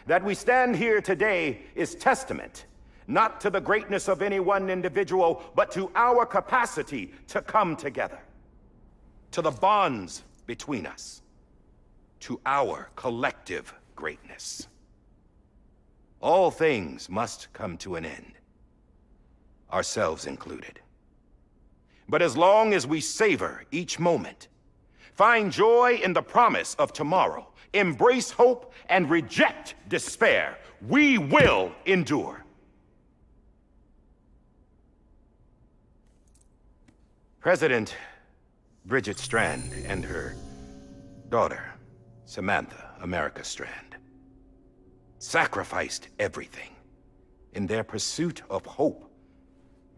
That we stand here today is testament, not to the greatness of any one individual, but to our capacity to come together. To the bonds between us. To our collective greatness. All things must come to an end. Ourselves included. But as long as we savor each moment, find joy in the promise of tomorrow, embrace hope, and reject despair, we will endure. President Bridget Strand and her daughter, Samantha America Strand, sacrificed everything in their pursuit of hope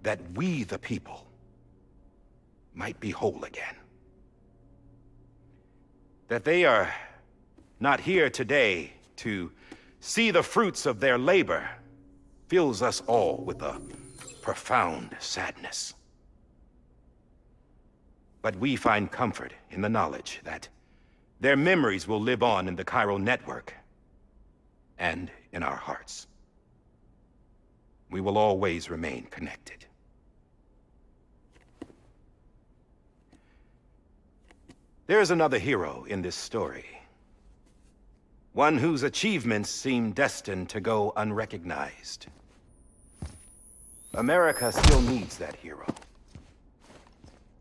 that we, the people, might be whole again. That they are not here today to see the fruits of their labor fills us all with a profound sadness. But we find comfort in the knowledge that their memories will live on in the chiral network and in our hearts. We will always remain connected. There is another hero in this story. One whose achievements seem destined to go unrecognized. America still needs that hero.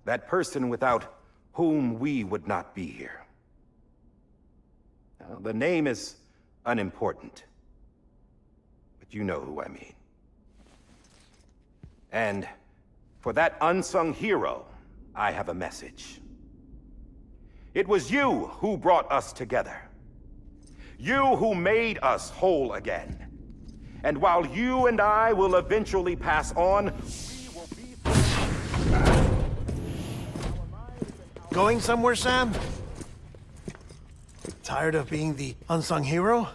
That person without whom we would not be here. Now, the name is unimportant, but you know who I mean. And for that unsung hero, I have a message. It was you who brought us together. You who made us whole again. And while you and I will eventually pass on, we will be... Going somewhere, Sam? Tired of being the unsung hero?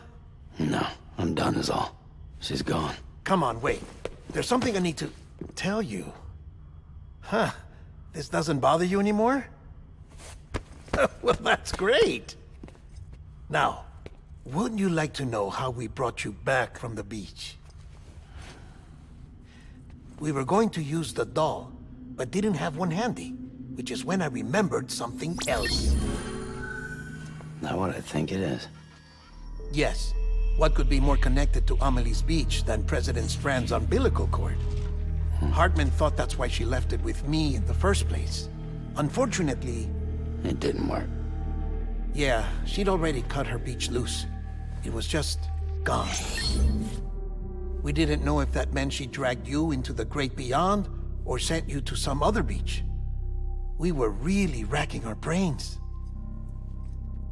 No, I'm done is all. She's gone. Come on, wait. There's something I need to tell you. Huh. This doesn't bother you anymore? Well, that's great. Now, wouldn't you like to know how we brought you back from the beach? We were going to use the doll, but didn't have one handy, which is when I remembered something else. Not what I think it is. Yes. What could be more connected to Amelie's beach than President Strand's umbilical cord? Hartman thought that's why she left it with me in the first place. Unfortunately... It didn't work. Yeah, she'd already cut her beach loose. It was just gone. We didn't know if that meant she dragged you into the great beyond or sent you to some other beach. We were really racking our brains.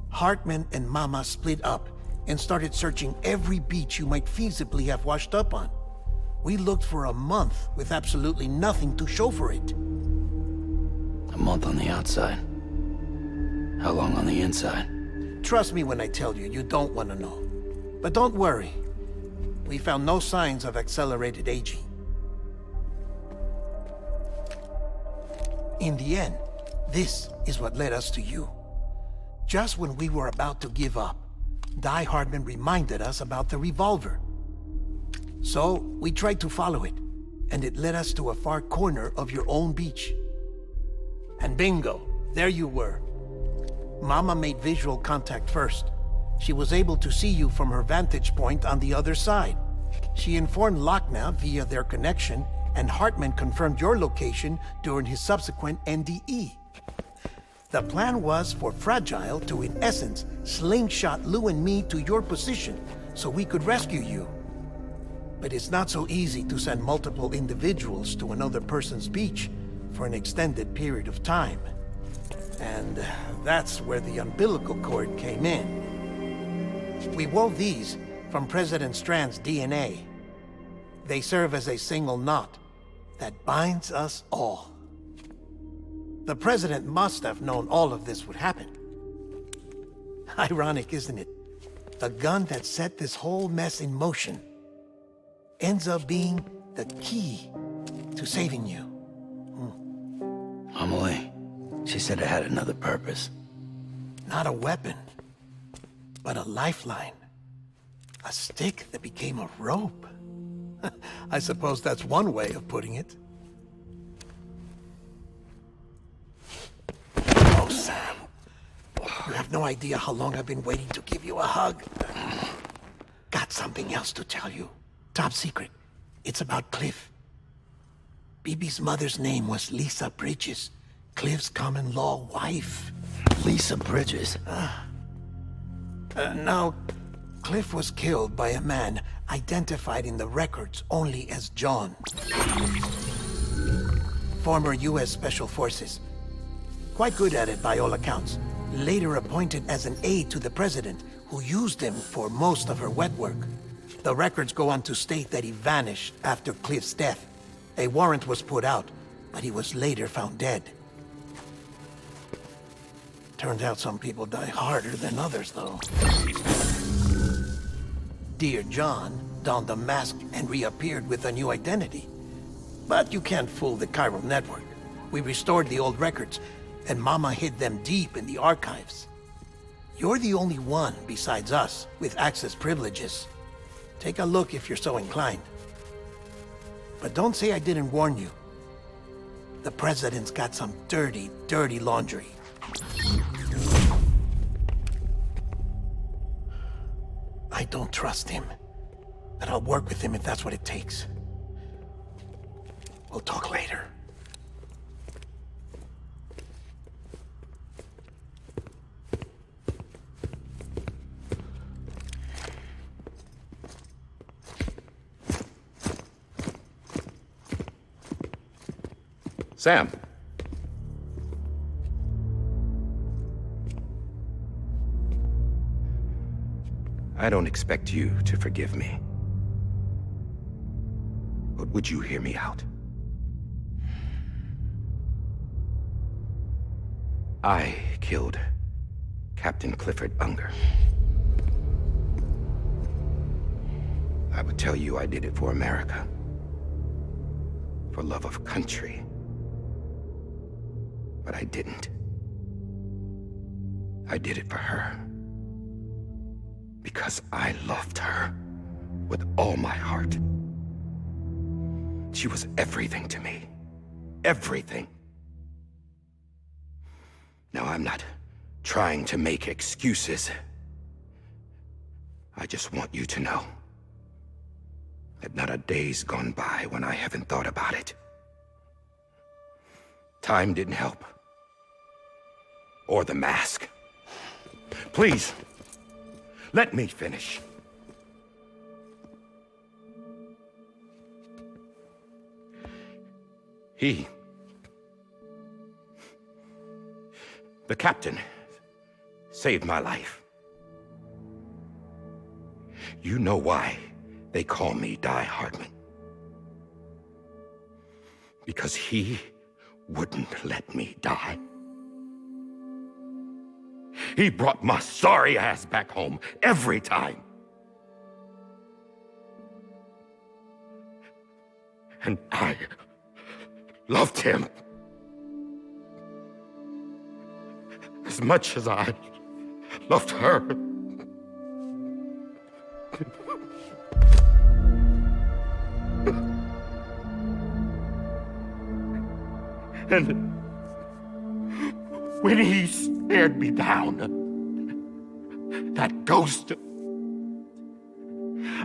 Hartman and Mama split up and started searching every beach you might feasibly have washed up on. We looked for a month with absolutely nothing to show for it. A month on the outside. How long on the inside? Trust me when I tell you, you don't want to know. But don't worry. We found no signs of accelerated aging. In the end, this is what led us to you. Just when we were about to give up, Die Hardman reminded us about the revolver. So, we tried to follow it, and it led us to a far corner of your own beach. And bingo, there you were. Mama made visual contact first. She was able to see you from her vantage point on the other side. She informed Lochna via their connection, and Hartman confirmed your location during his subsequent NDE. The plan was for Fragile to, in essence, slingshot Lou and me to your position so we could rescue you. But it's not so easy to send multiple individuals to another person's beach, for an extended period of time. And that's where the umbilical cord came in. We wove these from President Strand's DNA. They serve as a single knot that binds us all. The President must have known all of this would happen. Ironic, isn't it? The gun that set this whole mess in motion ends up being the key to saving you. Amelie, she said it had another purpose. Not a weapon, but a lifeline. A stick that became a rope. I suppose that's one way of putting it. Oh, Sam. You have no idea how long I've been waiting to give you a hug. Got something else to tell you. Top secret. It's about Cliff. BB's mother's name was Lisa Bridges, Cliff's common-law wife. Lisa Bridges? Now, Cliff was killed by a man identified in the records only as John. Former U.S. Special Forces. Quite good at it by all accounts. Later appointed as an aide to the president, who used him for most of her wet work. The records go on to state that he vanished after Cliff's death. A warrant was put out, but he was later found dead. Turns out some people die harder than others, though. Dear John donned a mask and reappeared with a new identity. But you can't fool the chiral network. We restored the old records, and Mama hid them deep in the archives. You're the only one, besides us, with access privileges. Take a look if you're so inclined. But don't say I didn't warn you. The president's got some dirty, dirty laundry. I don't trust him, but I'll work with him if that's what it takes. We'll talk later. Sam. I don't expect you to forgive me. But would you hear me out? I killed Captain Clifford Unger. I would tell you I did it for America. For love of country. But I didn't. I did it for her. Because I loved her with all my heart. She was everything to me. Everything. Now, I'm not trying to make excuses. I just want you to know that not a day's gone by when I haven't thought about it. Time didn't help. Or the mask. Please, let me finish. The captain, saved my life. You know why they call me Die Hardman. Because he wouldn't let me die. He brought my sorry ass back home every time. And I loved him as much as I loved her. And when he stared me down, that ghost,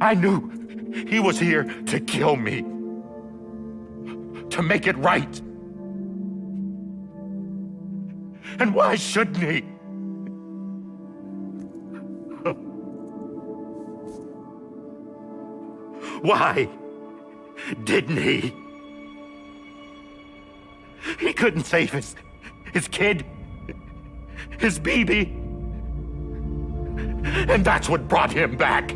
I knew he was here to kill me, to make it right. And why shouldn't he? Why didn't he? He couldn't save his kid, his baby. And that's what brought him back.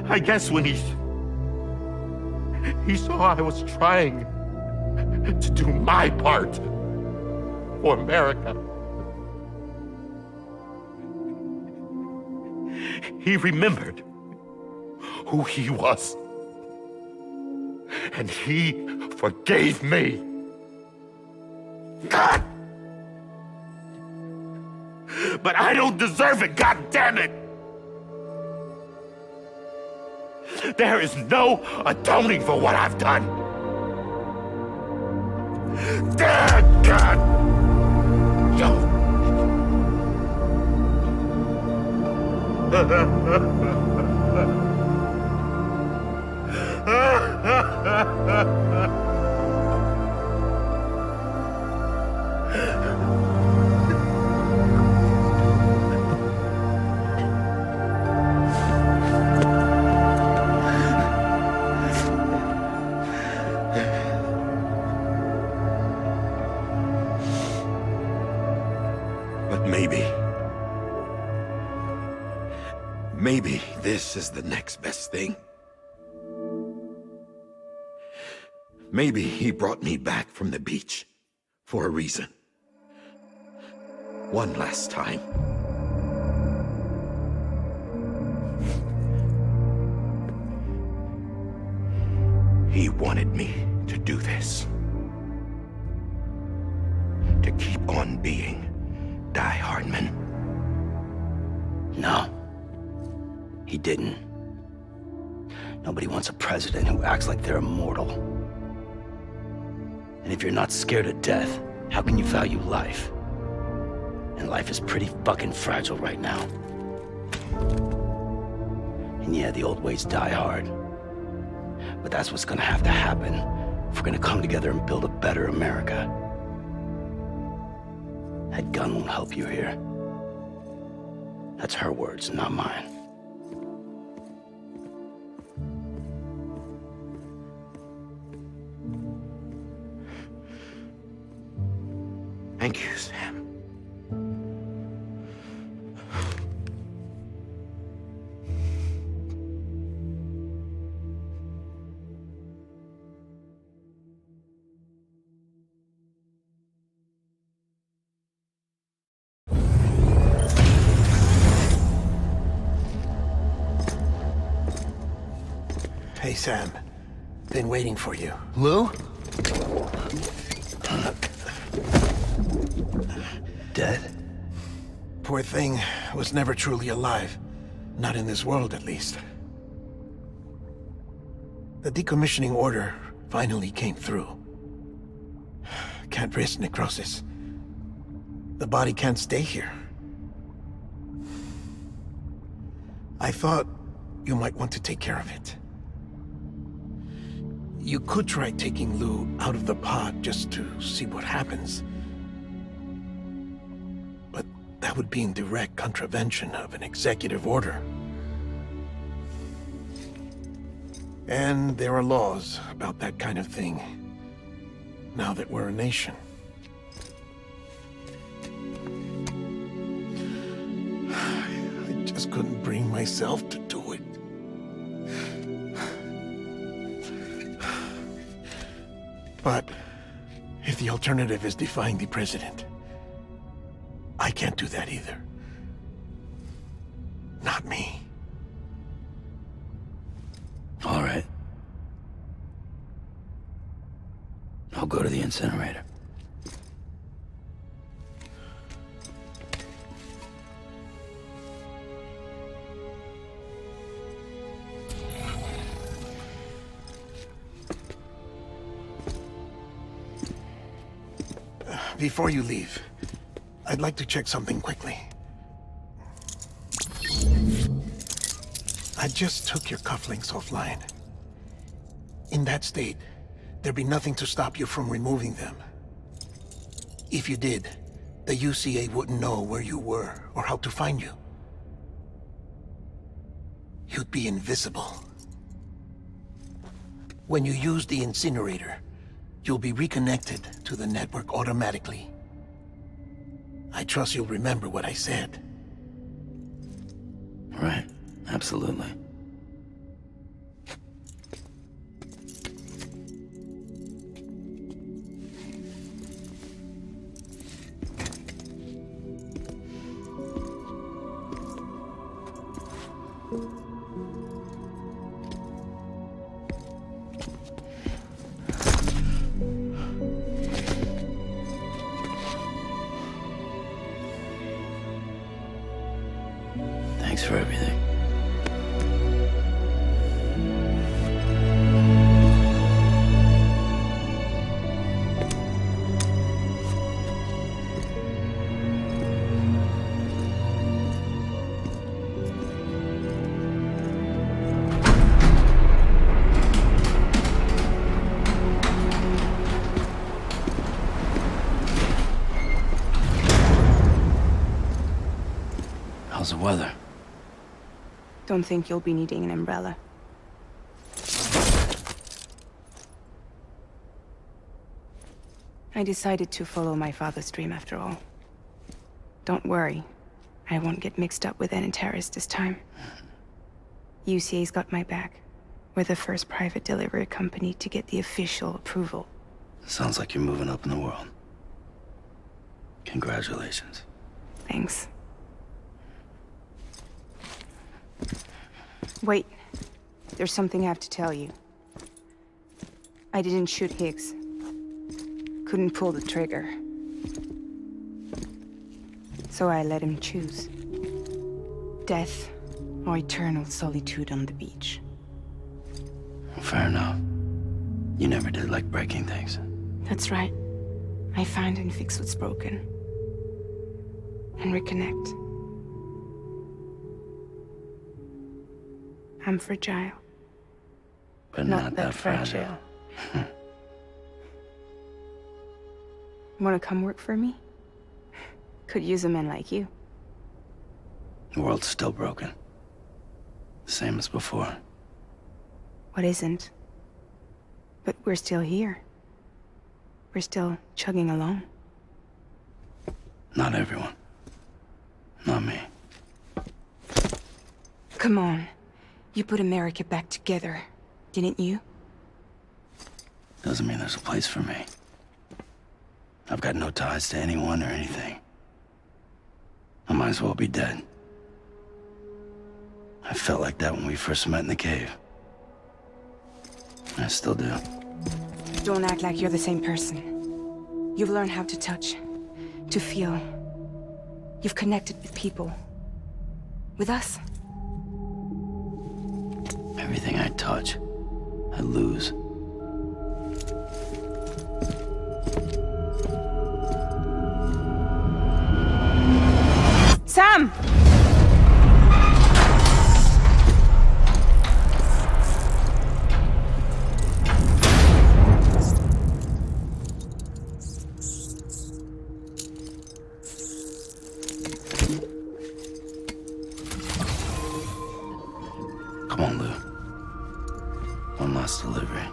I guess when he saw I was trying to do my part for America, he remembered who he was. And he forgave me. God! But I don't deserve it, God damn it! There is no atoning for what I've done. Damn, God! But maybe this is the next best thing. Maybe he brought me back from the beach for a reason. One last time. He wanted me to do this. To keep on being Die Hardman. No. He didn't. Nobody wants a president who acts like they're immortal. And if you're not scared of death, how can you value life? And life is pretty fucking fragile right now. And yeah, the old ways die hard. But that's what's gonna have to happen if we're gonna come together and build a better America. That gun won't help you here. That's her words, not mine. Thank you, Sam. Hey, Sam. Been waiting for you. Lou? Dead? Poor thing was never truly alive. Not in this world, at least. The decommissioning order finally came through. Can't risk necrosis. The body can't stay here. I thought you might want to take care of it. You could try taking Lou out of the pod just to see what happens. But that would be in direct contravention of an executive order. And there are laws about that kind of thing, now that we're a nation. I just couldn't bring myself to do it. But if the alternative is defying the president, I can't do that either. Not me. All right. I'll go to the incinerator. Before you leave, I'd like to check something quickly. I just took your cufflinks offline. In that state, there'd be nothing to stop you from removing them. If you did, the UCA wouldn't know where you were or how to find you. You'd be invisible. When you use the incinerator, you'll be reconnected to the network automatically. I trust you'll remember what I said. Right. Absolutely. Thanks for everything. How's the weather? Don't think you'll be needing an umbrella. I decided to follow my father's dream after all. Don't worry. I won't get mixed up with any terrorists this time. UCA's got my back. We're the first private delivery company to get the official approval. Sounds like you're moving up in the world. Congratulations. Thanks. Wait. There's something I have to tell you. I didn't shoot Higgs. Couldn't pull the trigger. So I let him choose. Death or eternal solitude on the beach. Fair enough. You never did like breaking things. That's right. I find and fix what's broken. And reconnect. I'm fragile. But not that fragile. Wanna come work for me? Could use a man like you. The world's still broken. Same as before. What isn't? But we're still here. We're still chugging along. Not everyone. Not me. Come on. You put America back together, didn't you? Doesn't mean there's a place for me. I've got no ties to anyone or anything. I might as well be dead. I felt like that when we first met in the cave. I still do. Don't act like you're the same person. You've learned how to touch, to feel. You've connected with people. With us. Everything I touch, I lose. Sam! Come on, Lou. One last delivery.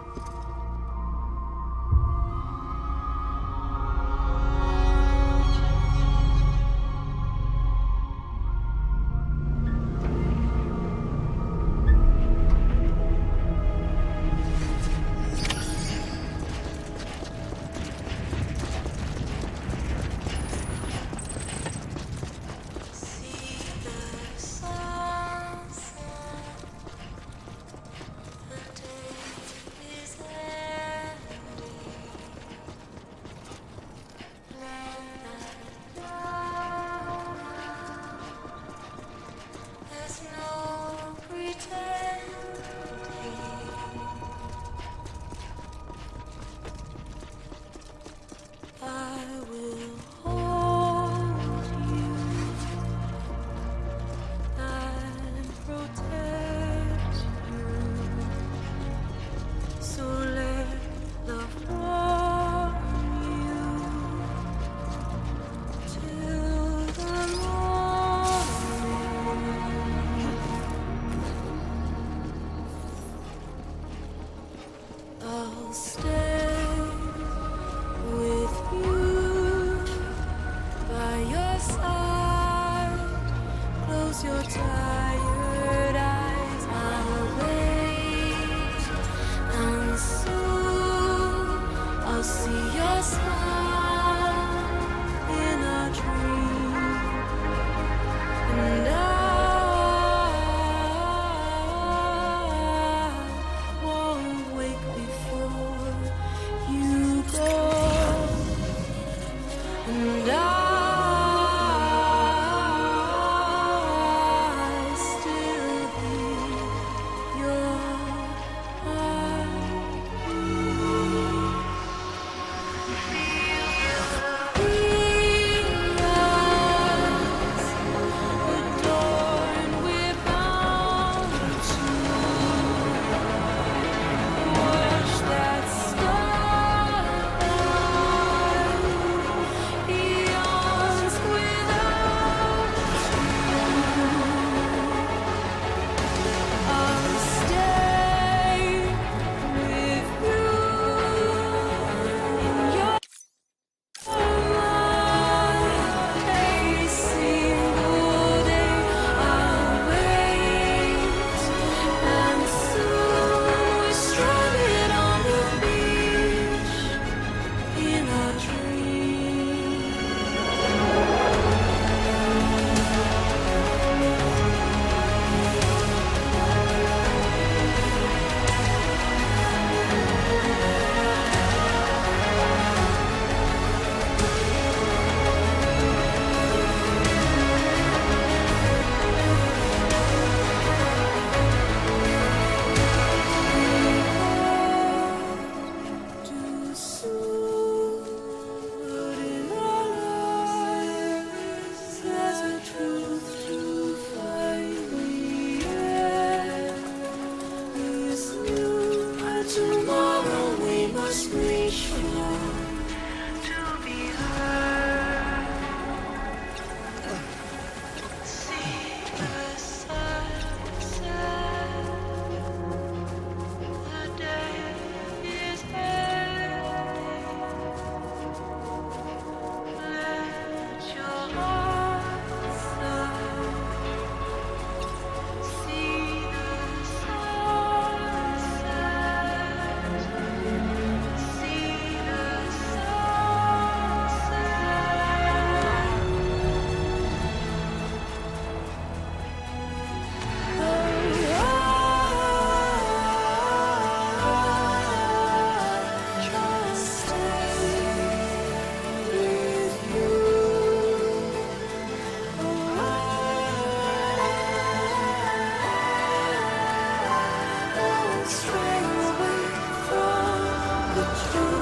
stray away from the truth.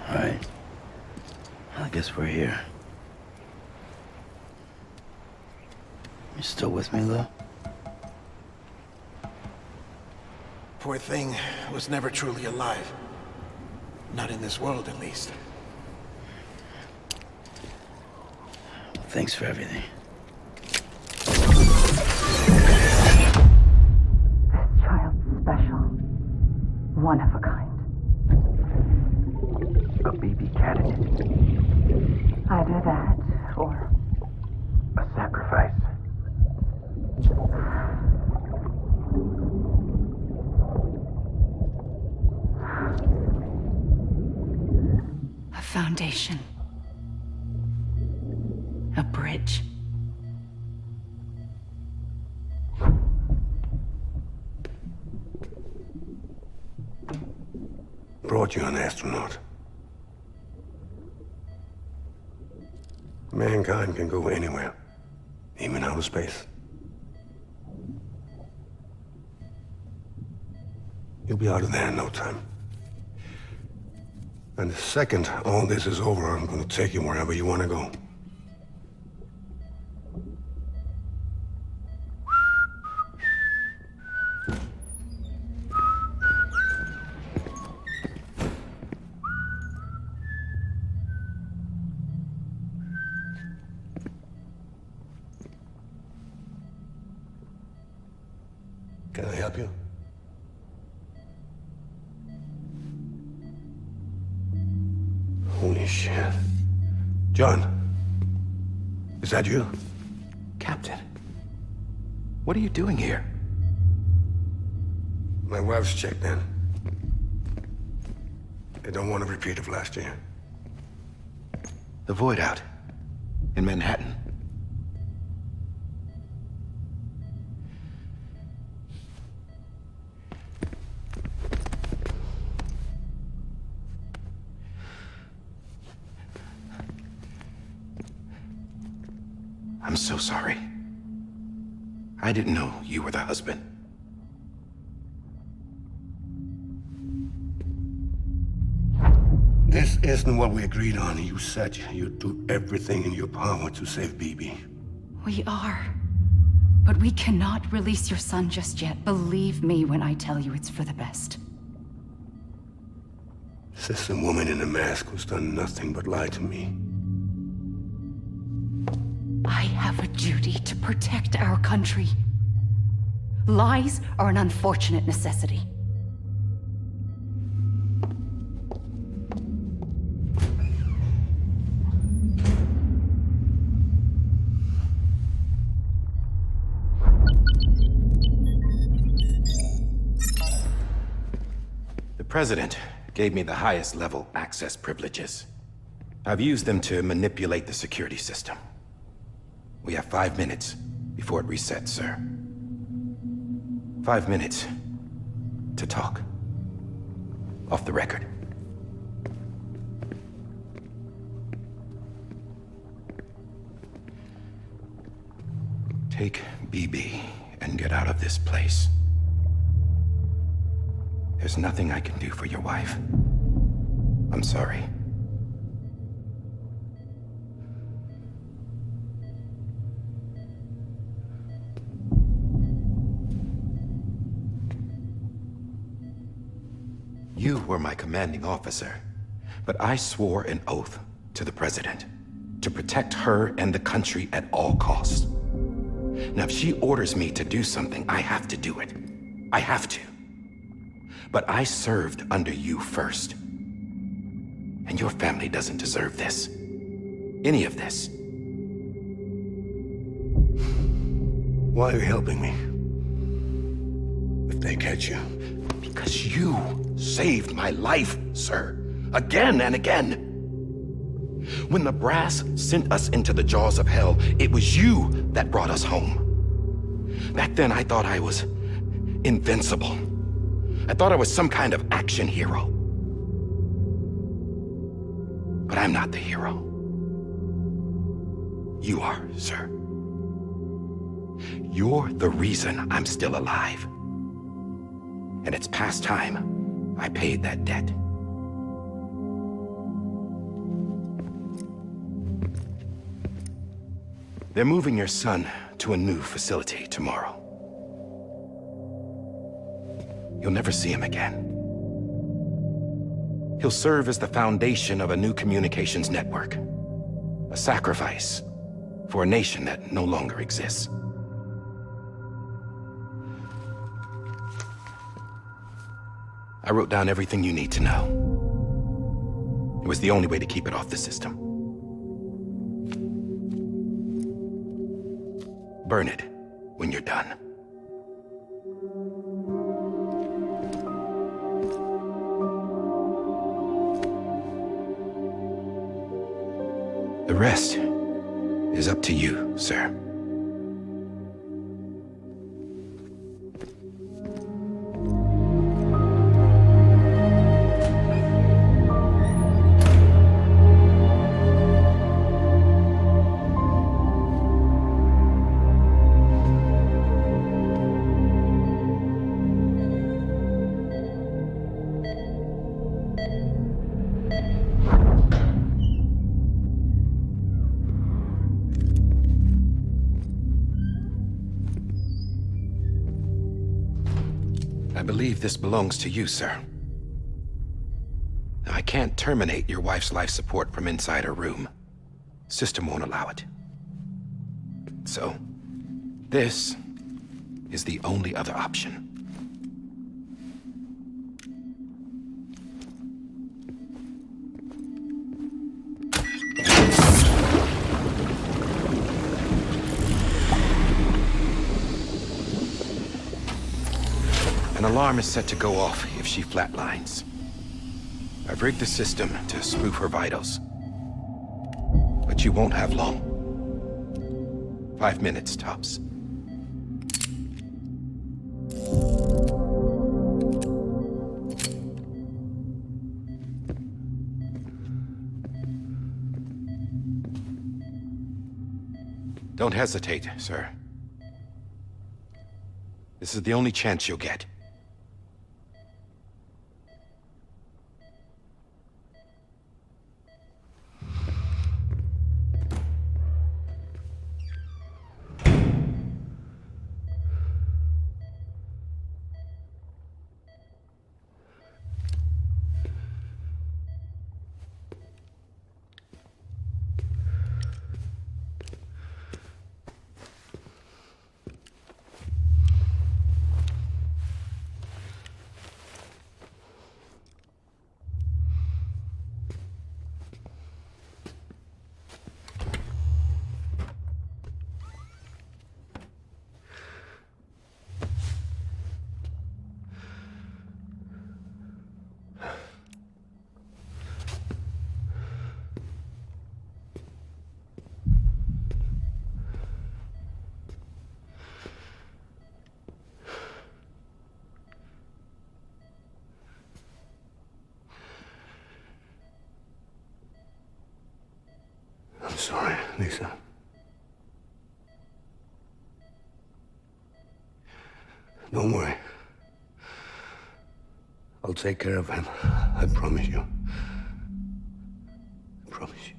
Alright. I guess we're here. You still with me, though? Poor thing was never truly alive. Not in this world, at least. Thanks for everything. Child's special. One of a kind. A BB candidate. Either that, or A sacrifice. A foundation. A bridge. Brought you an astronaut. Mankind can go anywhere, even outer space. You'll be out of there in no time. And the second all this is over, I'm gonna take you wherever you wanna go. Can I help you? Holy shit. John, is that you? Captain, what are you doing here? My wife's checked in. They don't want a repeat of last year. The Void out in Manhattan. I'm so sorry. I didn't know you were the husband. This isn't what we agreed on. You said you'd do everything in your power to save BB. We are. But we cannot release your son just yet. Believe me when I tell you it's for the best. This woman in a mask who's done nothing but lie to me. I have a duty to protect our country. Lies are an unfortunate necessity. The President gave me the highest level access privileges. I've used them to manipulate the security system. We have 5 minutes before it resets, sir. 5 minutes to talk. Off the record. Take BB and get out of this place. There's nothing I can do for your wife. I'm sorry. You were my commanding officer, but I swore an oath to the President to protect her and the country at all costs. Now, if she orders me to do something, I have to do it. I have to. But I served under you first. And your family doesn't deserve this. Any of this. Why are you helping me? If they catch you. Because you saved my life, sir. Again and again. When the brass sent us into the jaws of hell, it was you that brought us home. Back then, I thought I was invincible. I thought I was some kind of action hero. But I'm not the hero. You are, sir. You're the reason I'm still alive. And it's past time I paid that debt. They're moving your son to a new facility tomorrow. You'll never see him again. He'll serve as the foundation of a new communications network. A sacrifice for a nation that no longer exists. I wrote down everything you need to know. It was the only way to keep it off the system. Burn it when you're done. The rest is up to you, sir. I believe this belongs to you, sir. Now, I can't terminate your wife's life support from inside her room. System won't allow it. So, this is the only other option. An alarm is set to go off if she flatlines. I've rigged the system to spoof her vitals. But you won't have long. 5 minutes, tops. Don't hesitate, sir. This is the only chance you'll get. I'm sorry, Lisa. Don't worry. I'll take care of him. I promise you. I promise you.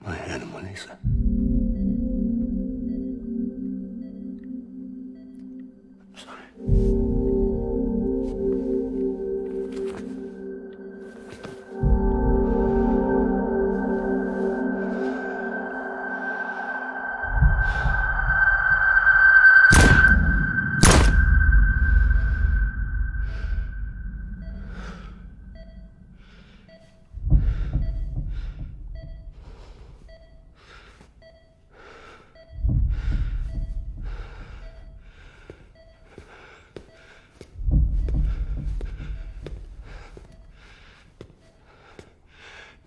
My head. Lisa. I'm sorry.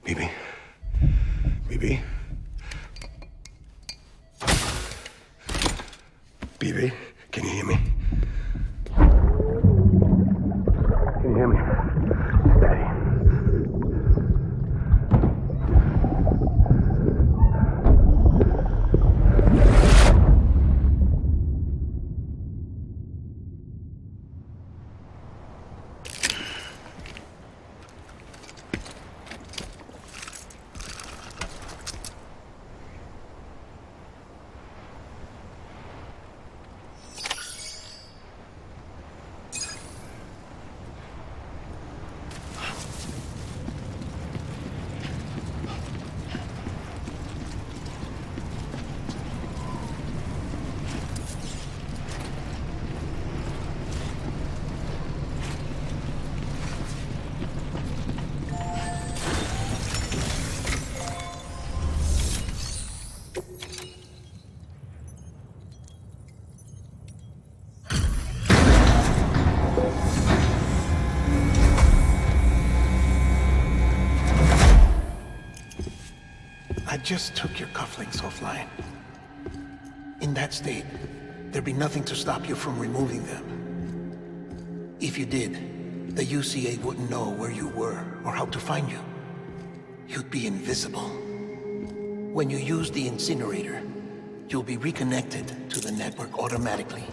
Bibi? Bibi? Bibi, can you hear me? Can you hear me? Steady. I just took your cufflinks offline. In that state, there'd be nothing to stop you from removing them. If you did, the UCA wouldn't know where you were or how to find you. You'd be invisible. When you use the incinerator, you'll be reconnected to the network automatically.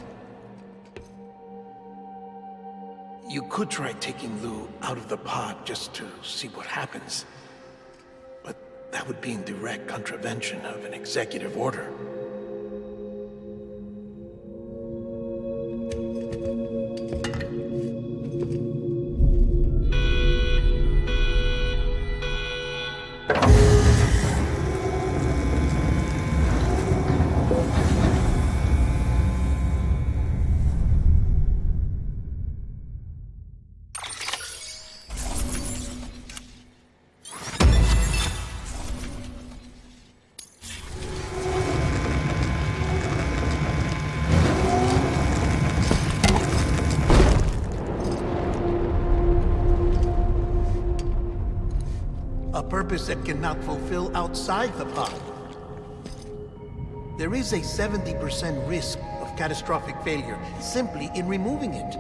You could try taking Lou out of the pod just to see what happens. That would be in direct contravention of an executive order. A purpose that cannot fulfill outside the pod. There is a 70% risk of catastrophic failure simply in removing it.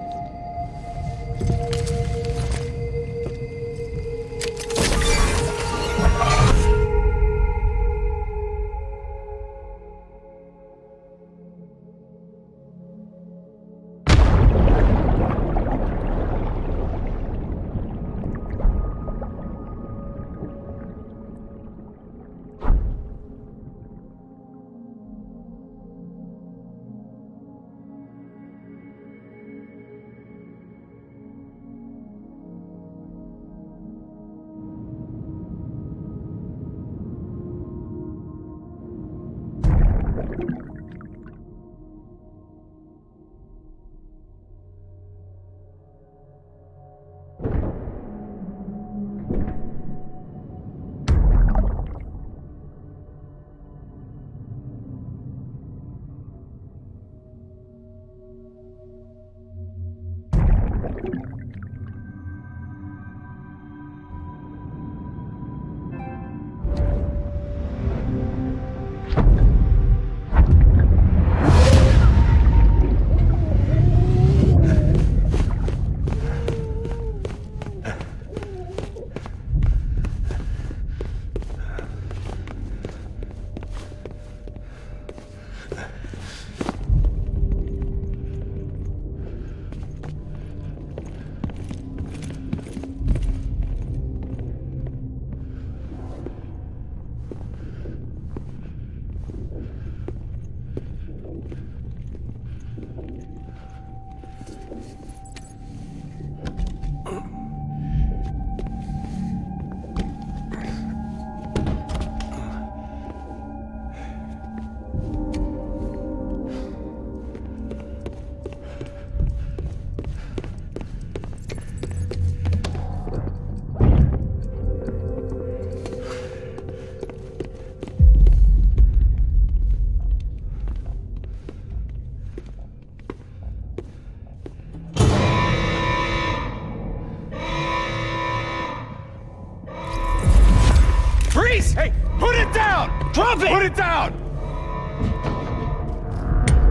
Drop it! Put it down!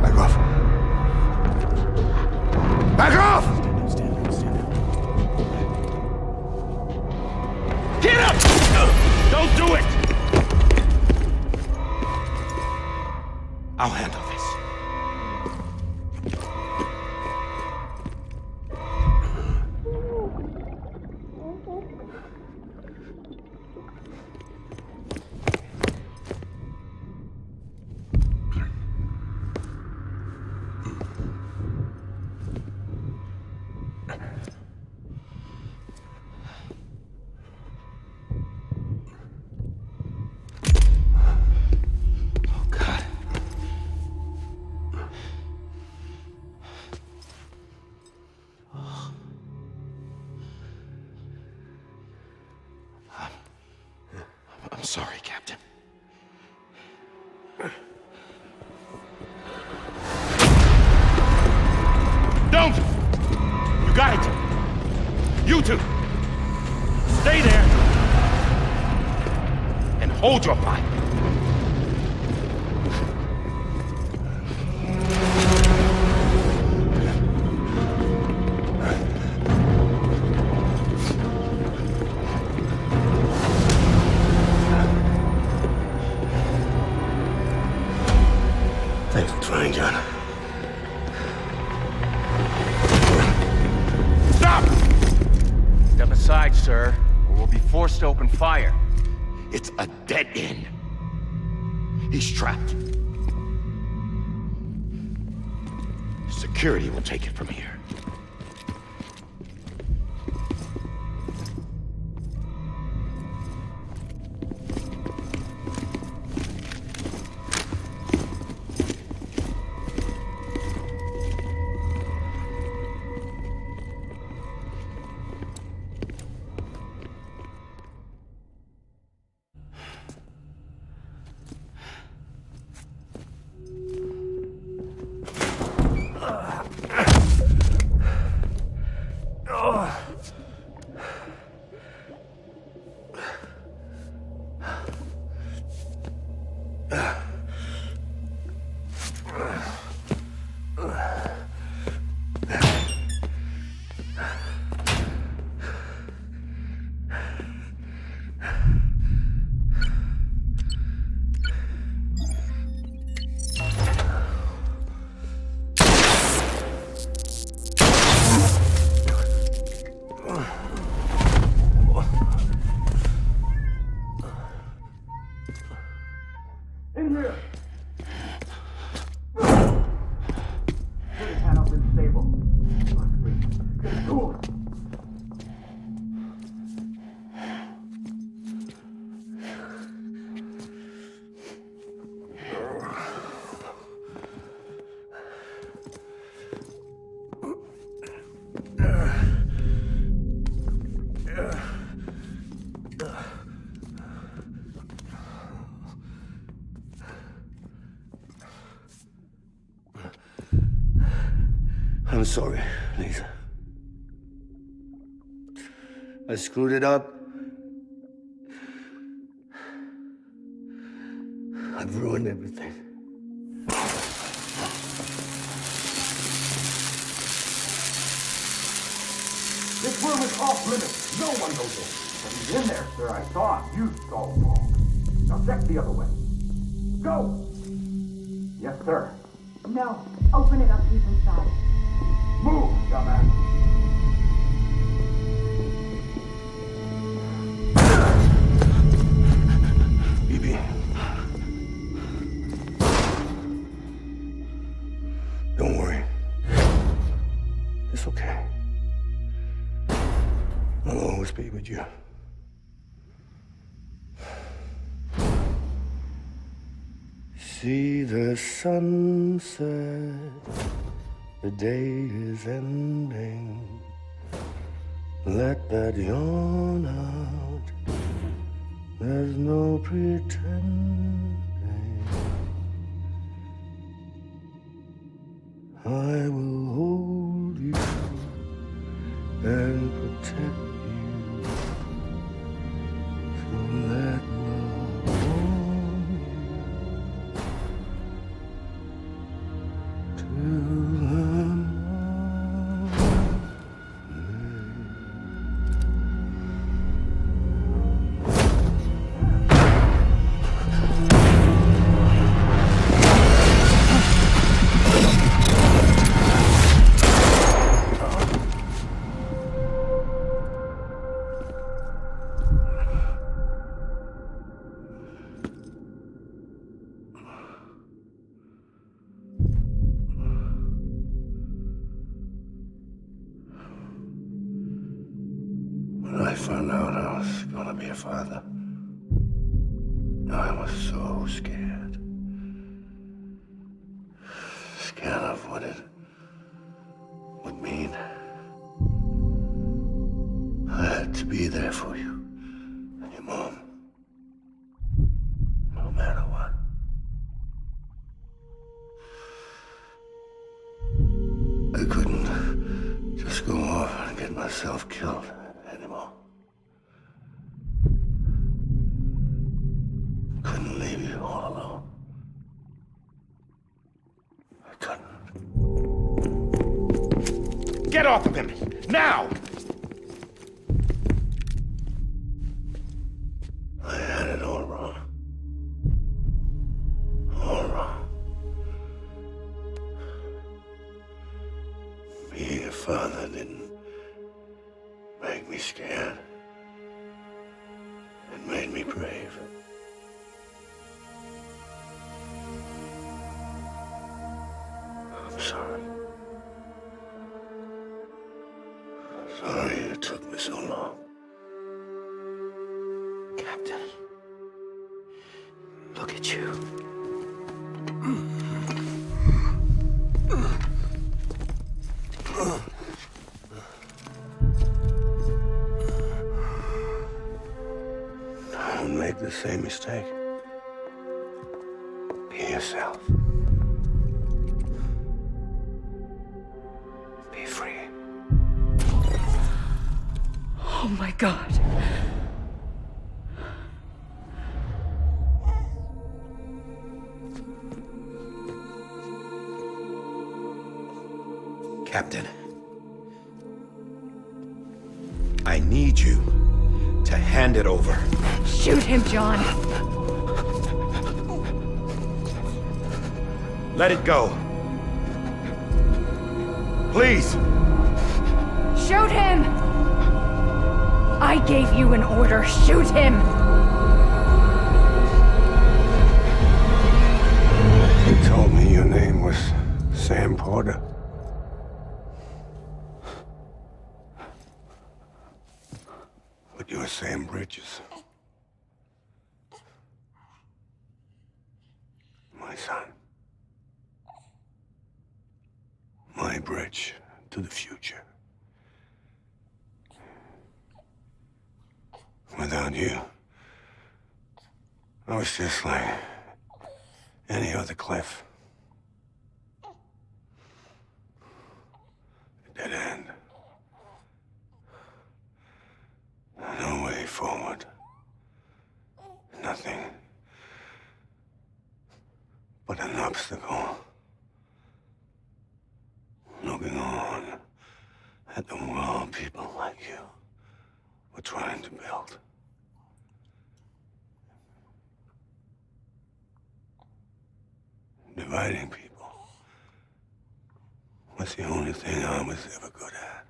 Back off. Back off! Get up! Don't do it! I'll handle this. I'm sorry, Captain. Don't! You got it! You two! Stay there! And hold your fire! Thanks for trying, John. Stop! Step aside, sir, or we'll be forced to open fire. It's a dead end. He's trapped. Security will take it from here. In here! Put his hand up and stable. Get cool. I'm sorry, Lisa. I screwed it up. I've ruined everything. This room is off limits. No one goes in. But he's in there, sir. I saw him. You saw him. Now check the other way. Go! Yes, sir. No. Open it up. He's inside. Move, dumbass. BB. Don't worry. It's okay. I'll always be with you. See the sunset. The day is ending. Let that yawn out. There's no pretending. I will hold you and protect you. So let love warm you. found out I was gonna be a father, I was so scared. Scared of what it would mean. I had to be there for you and your mom, no matter what. I couldn't just go off and get myself killed anymore. Couldn't leave you all alone. I couldn't. Get off of him! Now! I had it all wrong. All wrong. Being a father didn't make me scared. It made me brave. I'm sorry. Sorry it took me so long. Captain, look at you. Don't make the same mistake. Be yourself. Be free. Oh my God. Captain, I need you to hand it over. Shoot him, John. Let it go. Please. Shoot him! I gave you an order. Shoot him! You told me your name was Sam Porter. But you're Sam Bridges. My son. My bridge to the future. Without you, I was just like any other Cliff. A dead end. No way forward. Nothing but an obstacle. Looking on at the world people like you were trying to build. Dividing people was the only thing I was ever good at.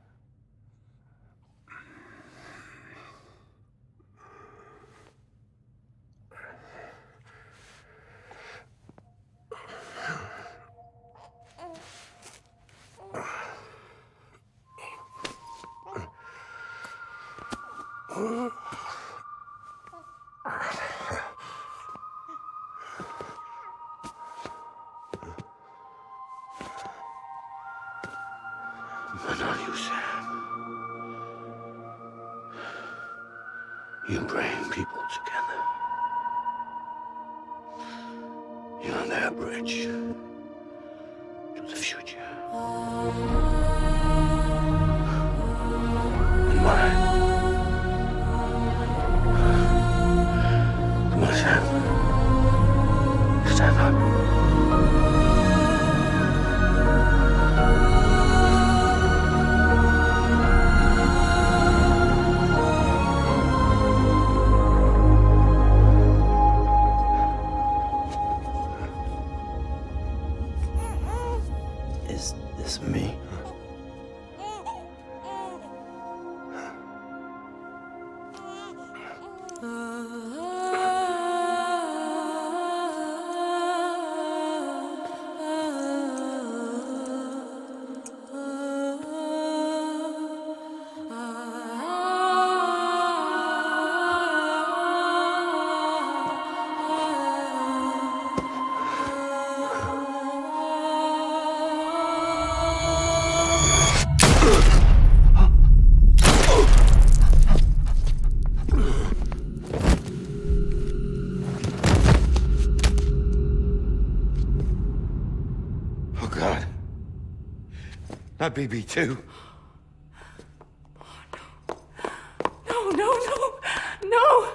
But not you, Sam. You bring people together. You're their bridge to the future. And mine. Come on, Sam. Stand up. Is this me? My BB-2. No, no, no, no!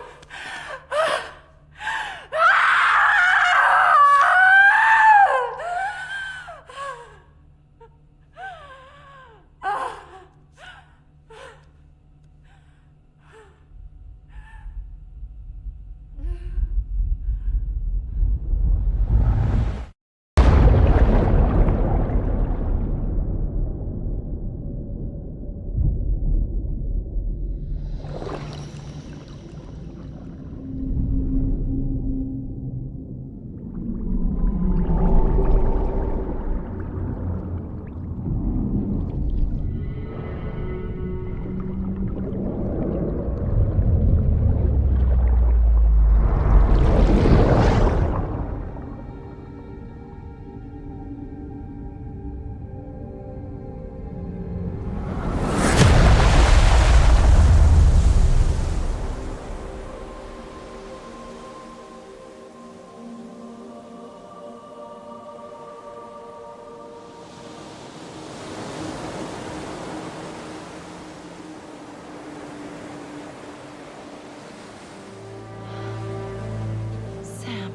Sam.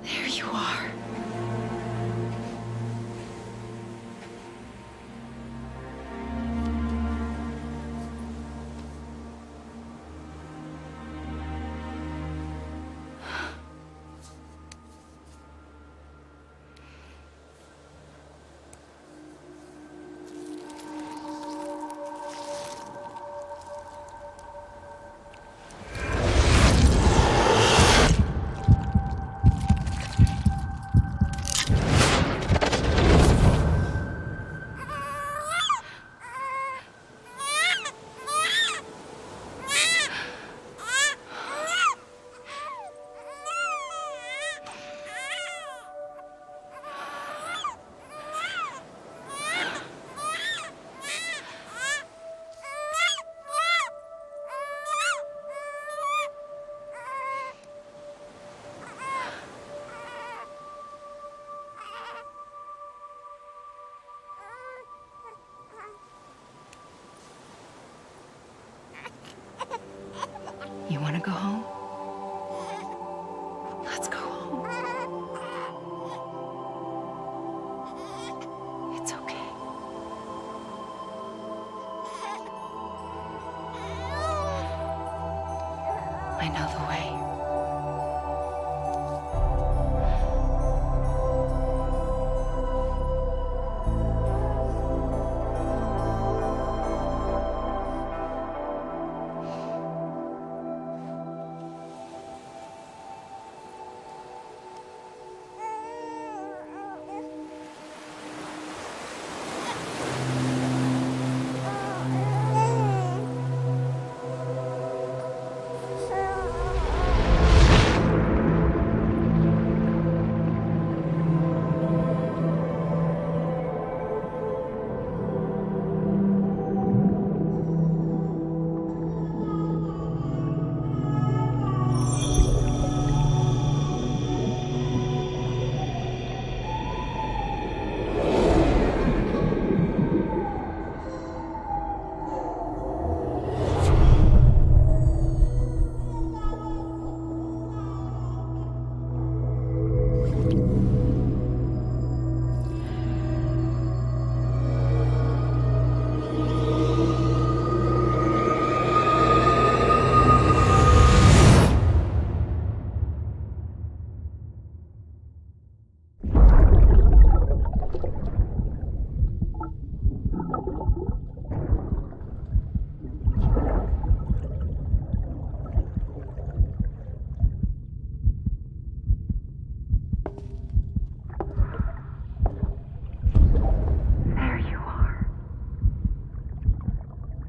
There you are. You want to go home? Let's go home. It's okay. I know the way.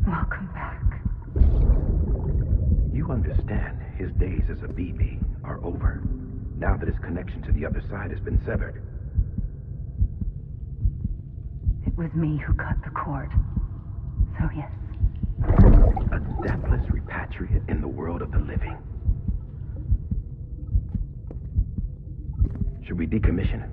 Welcome back. You understand his days as a BB are over, now that his connection to the other side has been severed. It was me who cut the cord. So yes. A deathless repatriate in the world of the living. Should we decommission it?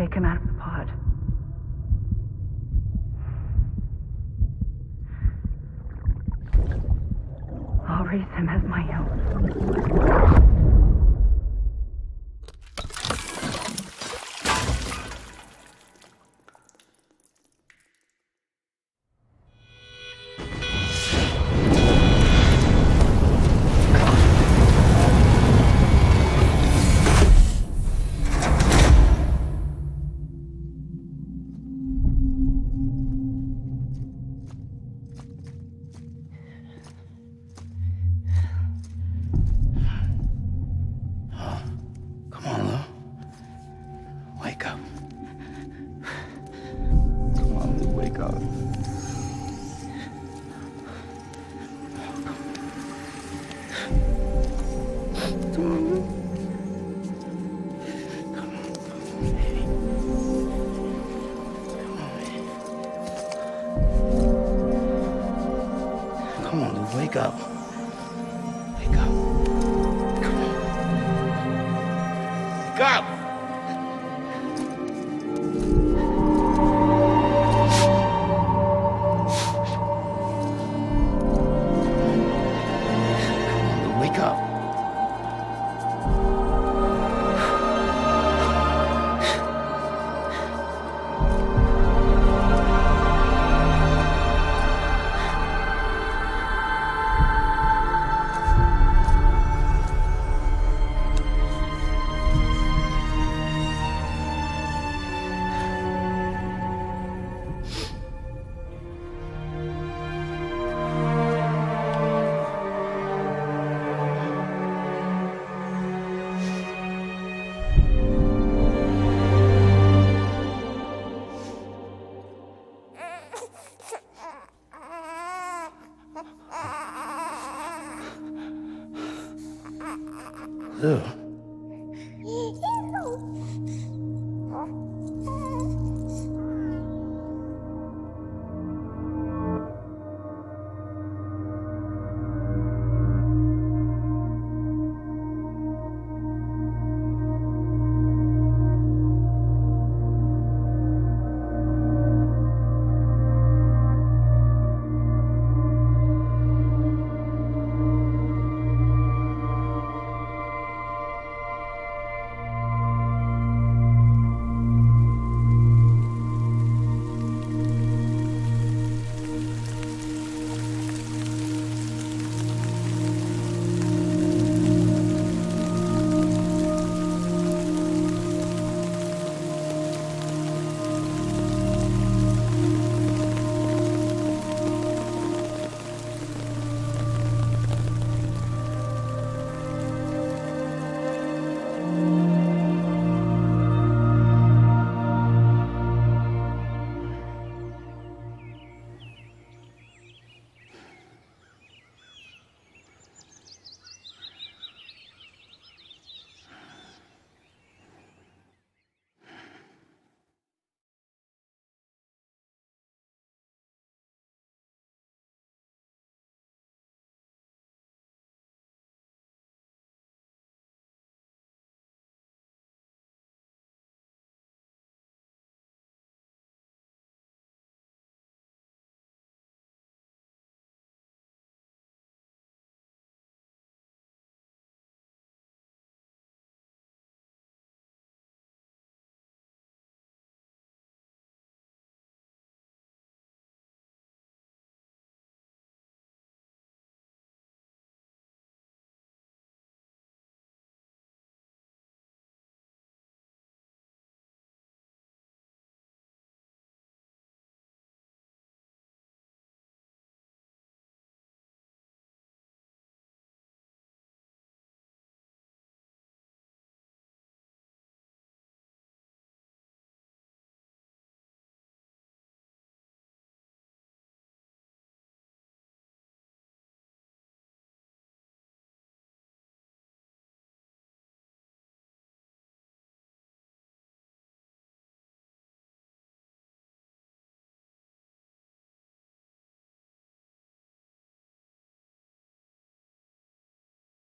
take him out of the pod. I'll raise him as my own. Come on, Lou. Wake up. Come on, Lou, wake up. Come on, Lou. Come on, Lou, wake up. Wake up. Come on. Wake up! Wake up. Lou.